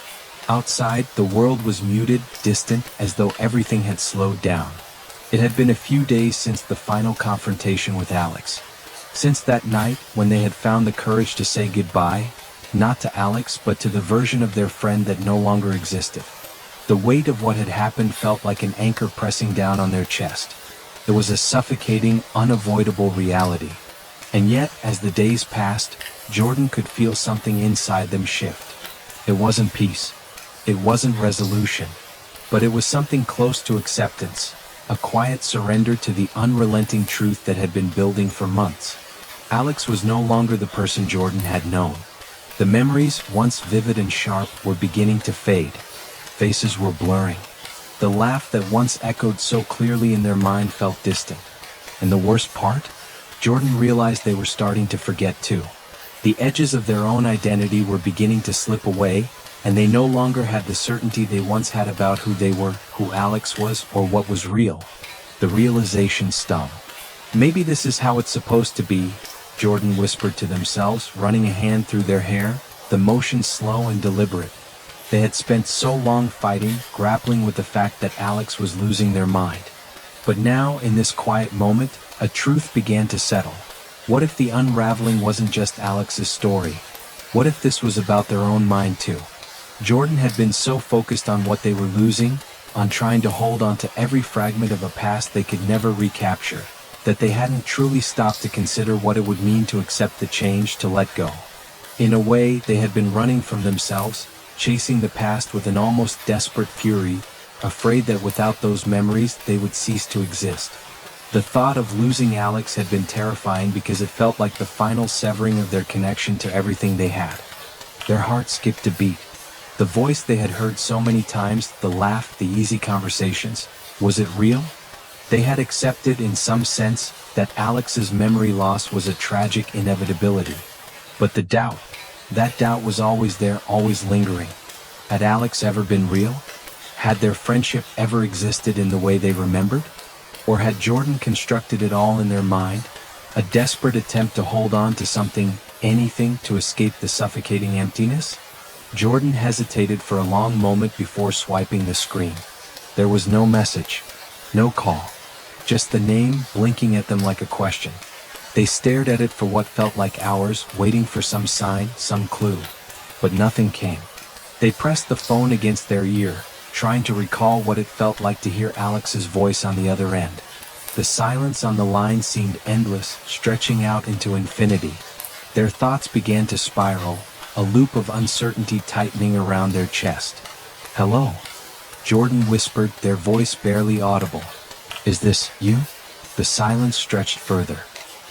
A: Outside, the world was muted, distant, as though everything had slowed down. It had been a few days since the final confrontation with Alex. Since that night, when they had found the courage to say goodbye, not to Alex but to the version of their friend that no longer existed. The weight of what had happened felt like an anchor pressing down on their chest. There was a suffocating, unavoidable reality. And yet, as the days passed, Jordan could feel something inside them shift. It wasn't peace. It wasn't resolution. But it was something close to acceptance, a quiet surrender to the unrelenting truth that had been building for months. Alex was no longer the person Jordan had known. The memories, once vivid and sharp, were beginning to fade. Faces were blurring. The laugh that once echoed so clearly in their mind felt distant. And the worst part? Jordan realized they were starting to forget too. The edges of their own identity were beginning to slip away, and they no longer had the certainty they once had about who they were, who Alex was, or what was real. The realization stung. Maybe this is how it's supposed to be, Jordan whispered to themselves, running a hand through their hair, the motion slow and deliberate. They had spent so long fighting, grappling with the fact that Alex was losing their mind. But now, in this quiet moment, a truth began to settle. What if the unraveling wasn't just Alex's story? What if this was about their own mind too? Jordan had been so focused on what they were losing, on trying to hold on to every fragment of a past they could never recapture, that they hadn't truly stopped to consider what it would mean to accept the change, to let go. In a way, they had been running from themselves, chasing the past with an almost desperate fury, afraid that without those memories they would cease to exist. The thought of losing Alex had been terrifying because it felt like the final severing of their connection to everything they had. Their hearts skipped a beat. The voice they had heard so many times, the laugh, the easy conversations, was it real? They had accepted in some sense that Alex's memory loss was a tragic inevitability. But the doubt, that doubt was always there, always lingering. Had Alex ever been real? Had their friendship ever existed in the way they remembered? Or had Jordan constructed it all in their mind, a desperate attempt to hold on to something, anything, to escape the suffocating emptiness? Jordan hesitated for a long moment before swiping the screen. There was no message, no call, just the name blinking at them like a question. They stared at it for what felt like hours, waiting for some sign, some clue. But nothing came. They pressed the phone against their ear, trying to recall what it felt like to hear Alex's voice on the other end. The silence on the line seemed endless, stretching out into infinity. Their thoughts began to spiral, a loop of uncertainty tightening around their chest. "Hello?" Jordan whispered, their voice barely audible. "Is this you?" The silence stretched further.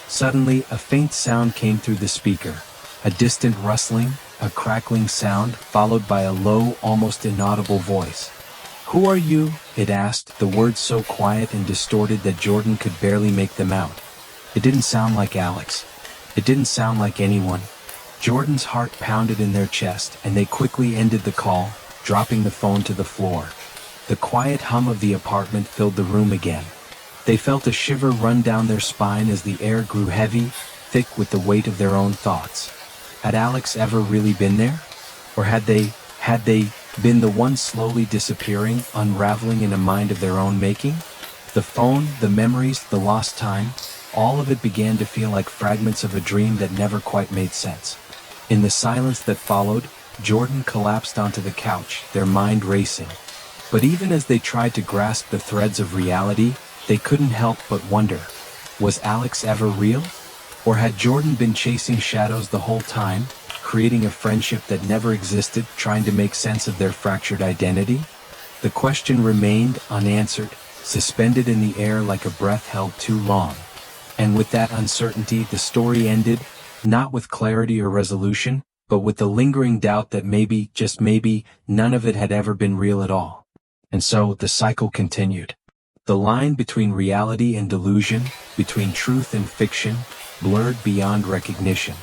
A: Suddenly, a faint sound came through the speaker. A distant rustling, a crackling sound, followed by a low, almost inaudible voice. "Who are you?" it asked, the words so quiet and distorted that Jordan could barely make them out. It didn't sound like Alex. It didn't sound like anyone. Jordan's heart pounded in their chest, and they quickly ended the call, dropping the phone to the floor. The quiet hum of the apartment filled the room again. They felt a shiver run down their spine as the air grew heavy, thick with the weight of their own thoughts. Had Alex ever really been there? Or had they been the ones slowly disappearing, unraveling in a mind of their own making? The phone, the memories, the lost time, all of it began to feel like fragments of a dream that never quite made sense. In the silence that followed, Jordan collapsed onto the couch, their mind racing. But even as they tried to grasp the threads of reality, they couldn't help but wonder, was Alex ever real? Or had Jordan been chasing shadows the whole time, creating a friendship that never existed, trying to make sense of their fractured identity? The question remained unanswered, suspended in the air like a breath held too long. And with that uncertainty, the story ended, not with clarity or resolution, but with the lingering doubt that maybe, just maybe, none of it had ever been real at all. And so, the cycle continued. The line between reality and delusion, between truth and fiction, blurred beyond recognition.